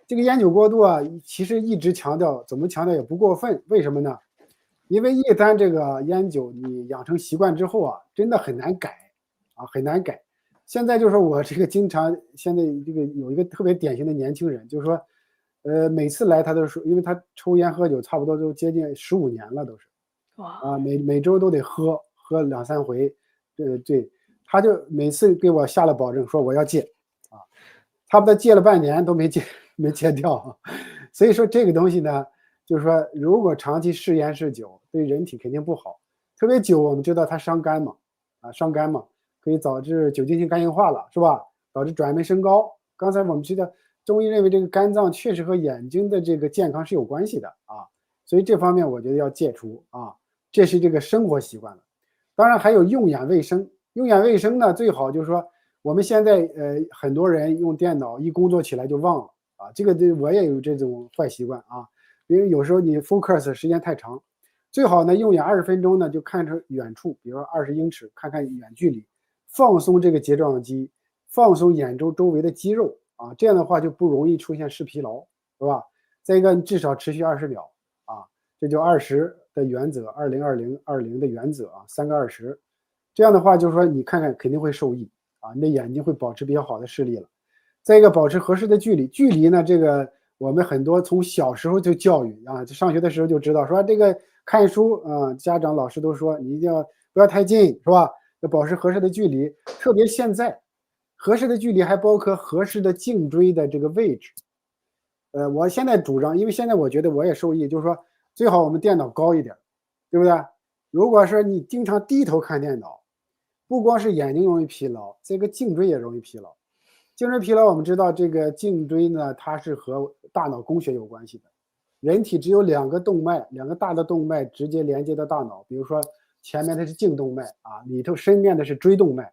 这个烟酒过度啊，其实一直强调，怎么强调也不过分。为什么呢？因为一旦这个烟酒你养成习惯之后啊，真的很难改啊，很难改。现在就是说我这个经常现在这个有一个特别典型的年轻人，就是说，每次来他都说，因为他抽烟喝酒差不多都接近15年了，都是，啊，每周都得喝2、3回，对，他就每次给我下了保证说我要戒，啊，差不多戒了半年都没戒掉，所以说这个东西呢，就是说如果长期嗜烟嗜酒，对人体肯定不好，特别酒我们知道它伤肝嘛，伤肝嘛，可以导致酒精性肝硬化了，是吧？导致转氨酶升高。刚才我们知道中医认为这个肝脏确实和眼睛的这个健康是有关系的啊，所以这方面我觉得要戒除啊，这是这个生活习惯了。当然还有用眼卫生，用眼卫生呢最好就是说我们现在很多人用电脑一工作起来就忘了啊，这个我也有这种坏习惯啊，因为有时候你 focus 时间太长，最好呢用眼20分钟呢就看着远处，比如说20英尺，看看远距离，放松这个睫状肌，放松眼周围的肌肉啊，这样的话就不容易出现视疲劳，是吧？再一个至少持续20秒啊，这就20的原则，20-20-20的原则啊，3个20，这样的话就是说你看看肯定会受益啊，你的眼睛会保持比较好的视力了。再一个保持合适的距离，距离呢这个我们很多从小时候就教育啊，上学的时候就知道说这个看书啊，家长老师都说你一定要不要太近，是吧？要保持合适的距离，特别现在合适的距离还包括合适的颈椎的这个位置。我现在主张，因为现在我觉得我也受益，就是说最好我们电脑高一点，对不对？如果说你经常低头看电脑，不光是眼睛容易疲劳，这个颈椎也容易疲劳。颈椎疲劳，我们知道这个颈椎呢，它是和大脑供血有关系的。人体只有2个动脉，2个大的动脉直接连接到大脑，比如说前面的是颈动脉啊，里头深面的是椎动脉。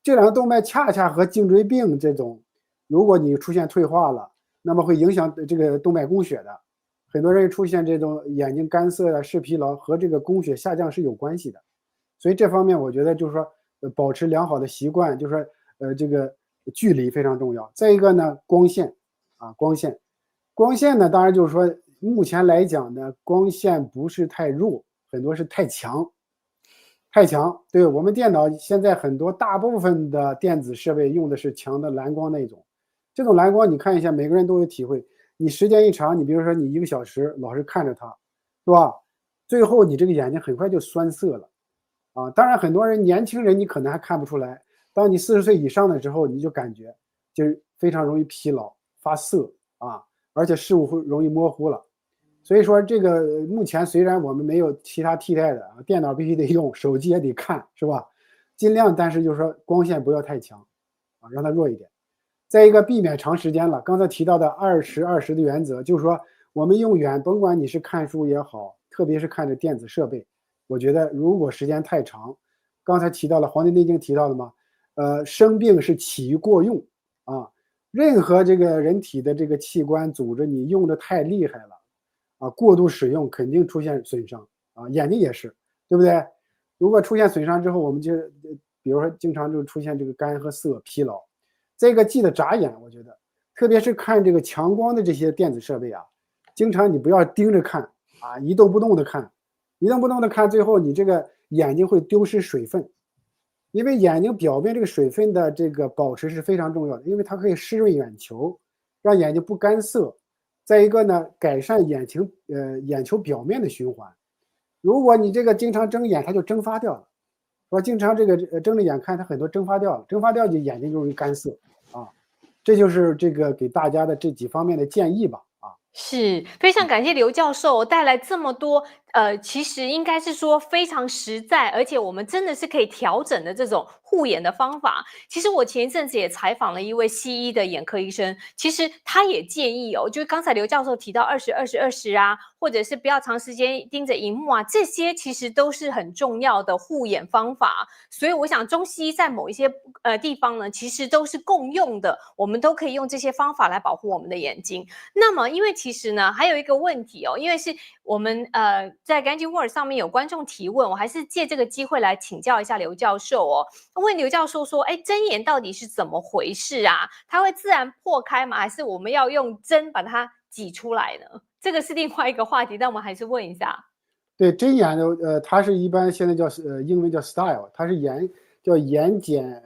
这2个动脉恰恰和颈椎病这种，如果你出现退化了，那么会影响这个动脉供血的。很多人出现这种眼睛干涩啊、视疲劳和这个供血下降是有关系的。所以这方面我觉得就是说，保持良好的习惯，就是说，这个距离非常重要。再一个呢，光线啊，光线呢，当然就是说，目前来讲呢，光线不是太弱，很多是太强，太强。对，我们电脑现在很多大部分的电子设备用的是强的蓝光那种，这种蓝光你看一下，每个人都有体会。你时间一长，你比如说你1个小时老是看着它，是吧？最后你这个眼睛很快就酸涩了。啊，当然很多人年轻人你可能还看不出来，当你40岁以上的时候，你就感觉就是非常容易疲劳、发涩啊，而且视物会容易模糊了。所以说这个目前虽然我们没有其他替代的啊，电脑必须得用，手机也得看，是吧？尽量，但是就是说光线不要太强啊，让它弱一点。再一个避免长时间了，刚才提到的20-20的原则，就是说我们用眼，甭管你是看书也好，特别是看着电子设备。我觉得如果时间太长，刚才提到了《黄帝内经》提到的嘛，生病是起于过用啊，任何这个人体的这个器官组织你用的太厉害了啊，过度使用肯定出现损伤啊，眼睛也是，对不对？如果出现损伤之后，我们就比如说经常就出现这个干和涩、疲劳。这个记得眨眼，我觉得，特别是看这个强光的这些电子设备啊，经常你不要盯着看啊，一动不动的看。一动不动的看，最后你这个眼睛会丢失水分，因为眼睛表面这个水分的这个保持是非常重要的，因为它可以湿润眼球，让眼睛不干涩。再一个呢，改善眼球表面的循环。如果你这个经常睁眼，它就蒸发掉了。说经常这个睁着眼看，它很多蒸发掉了，蒸发掉就眼睛就容易干涩啊。这就是这个给大家的这几方面的建议吧。
是，非常感谢刘教授带来这么多其实应该是说非常实在，而且我们真的是可以调整的这种护眼的方法。其实我前一阵子也采访了一位西医的眼科医生，其实他也建议哦，就是刚才刘教授提到20-20-20啊，或者是不要长时间盯着荧幕啊，这些其实都是很重要的护眼方法。所以我想中西医在某一些地方呢，其实都是共用的，我们都可以用这些方法来保护我们的眼睛。那么因为其实呢，还有一个问题哦，因为是我们在 Ganji World 上面有观众提问，我还是借这个机会来请教一下刘教授哦。问刘教授说，哎，针眼到底是怎么回事啊？它会自然破开吗？还是我们要用针把它挤出来呢？这个是另外一个话题，但我们还是问一下。
对，针眼的它是一般现在叫英文叫 style，它是叫眼睑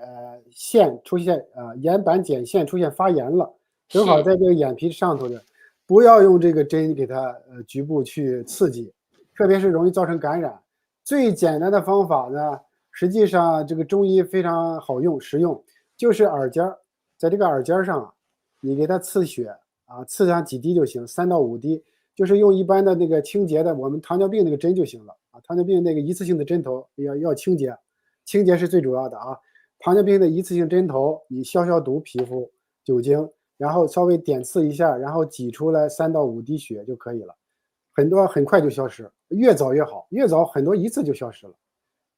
线出现眼板睑线出现发炎了，正好在这个眼皮上头的，不要用这个针给它局部去刺激，特别是容易造成感染。最简单的方法呢，实际上这个中医非常好用实用，就是耳尖儿，在这个耳尖上你给它刺血啊，刺上几滴就行，3到5滴。就是用一般的那个清洁的，我们糖尿病那个针就行了啊。糖尿病那个一次性的针头要清洁，清洁是最主要的啊。糖尿病的一次性针头，你消毒皮肤，酒精，然后稍微点刺一下，然后挤出来3到5滴血就可以了，很快就消失，越早越好，越早很多一次就消失了。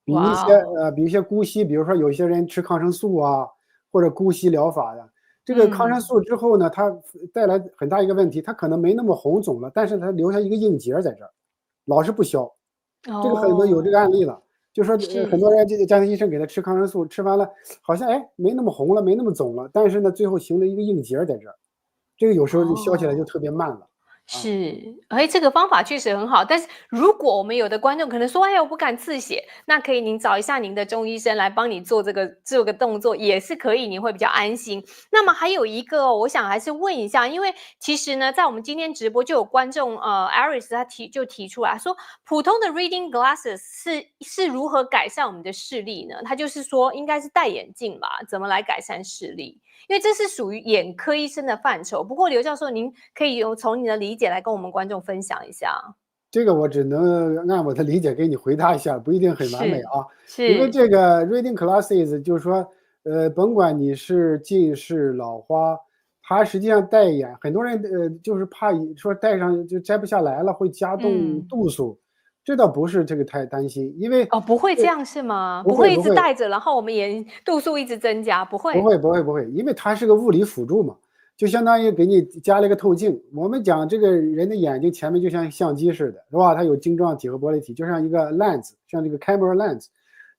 比一些姑息，比如说有些人吃抗生素啊，或者姑息疗法的。这个抗生素之后呢，它带来很大一个问题，它可能没那么红肿了，但是它留下一个硬结在这儿，老是不消。这个很多有这个案例了，就说很多人这个家庭医生给他吃抗生素，吃完了好像没那么红了，没那么肿了，但是呢，最后形成一个硬结在这儿，这个有时候就消起来就特别慢了。
是，这个方法确实很好。但是如果我们有的观众可能说，哎呀，我不敢刺血，那可以您找一下您的中医生来帮你做这个动作，也是可以，你会比较安心。那么还有一个，我想还是问一下，因为其实呢，在我们今天直播就有观众，Aris 他提出来说，普通的 reading glasses 是如何改善我们的视力呢？他就是说，应该是戴眼镜吧，怎么来改善视力？因为这是属于眼科医生的范畴。不过刘教授，您可以从你的理解来跟我们观众分享一下。
这个我只能按我的理解给你回答一下，不一定很完美啊。因为
是
这个 reading glasses 就是说，甭管你是近视、老花，它实际上戴眼，很多人就是怕说戴上就摘不下来了，会加重度数，这倒不是这个太担心，因为
不会这样是吗？
不
会一直
会
戴着，然后我们眼度数一直增加，不会？
不会，因为它是个物理辅助嘛，就相当于给你加了一个透镜。我们讲这个人的眼睛前面就像相机似的，是吧？它有晶状体和玻璃体，就像一个 lens，像这个 camera lens，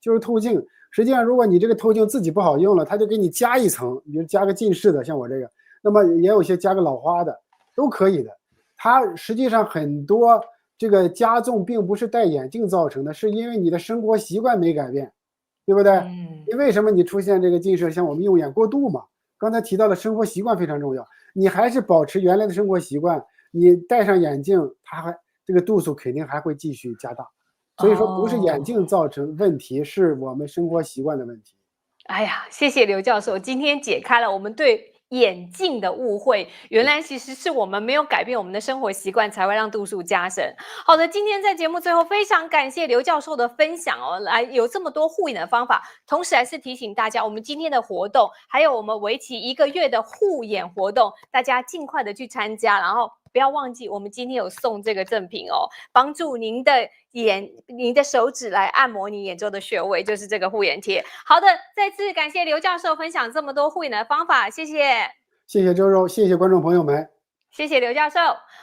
就是透镜。实际上，如果你这个透镜自己不好用了，它就给你加一层，比如加个近视的，像我这个，那么也有些加个老花的，都可以的。它实际上很多这个加重并不是戴眼镜造成的，是因为你的生活习惯没改变，对不对？你为什么你出现这个近视？像我们用眼过度嘛，刚才提到了生活习惯非常重要，你还是保持原来的生活习惯，你戴上眼镜，这个度数肯定还会继续加大。所以说不是眼镜造成问题，是我们生活习惯的问题。
哎呀，谢谢刘教授，今天解开了我们对眼镜的误会，原来其实是我们没有改变我们的生活习惯，才会让度数加深。好的，今天在节目最后，非常感谢刘教授的分享哦，来有这么多护眼的方法，同时还是提醒大家，我们今天的活动，还有我们为期1个月的护眼活动，大家尽快的去参加，然后不要忘记，我们今天有送这个赠品哦，帮助您的手指来按摩你眼周的穴位，就是这个护眼贴。好的，再次感谢刘教授分享这么多护眼的方法，谢谢。
谢谢周周，谢谢观众朋友们。
谢谢刘教授，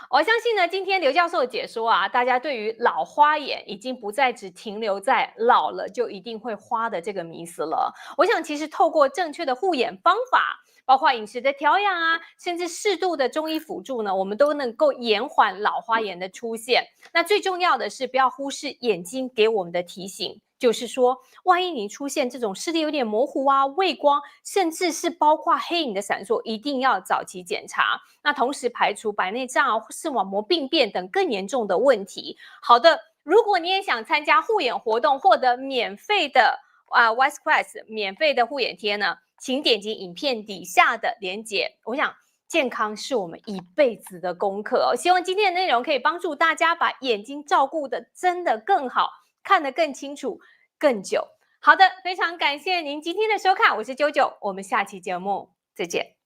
我相信呢，今天刘教授的解说啊，大家对于老花眼已经不再只停留在老了就一定会花的这个迷思了。我想其实透过正确的护眼方法，包括饮食的调养啊，甚至适度的中医辅助呢，我们都能够延缓老花眼的出现。那最重要的是不要忽视眼睛给我们的提醒。就是说，万一你出现这种视力有点模糊啊、畏光，甚至是包括黑影的闪烁，一定要早期检查。那同时排除白内障啊、视网膜病变等更严重的问题。好的，如果你也想参加护眼活动，获得免费的Wise Quest 免费的护眼贴呢，请点击影片底下的连结。我想健康是我们一辈子的功课哦。希望今天的内容可以帮助大家把眼睛照顾得真的更好，看得更清楚、更久。好的，非常感谢您今天的收看，我是啾啾，我们下期节目再见。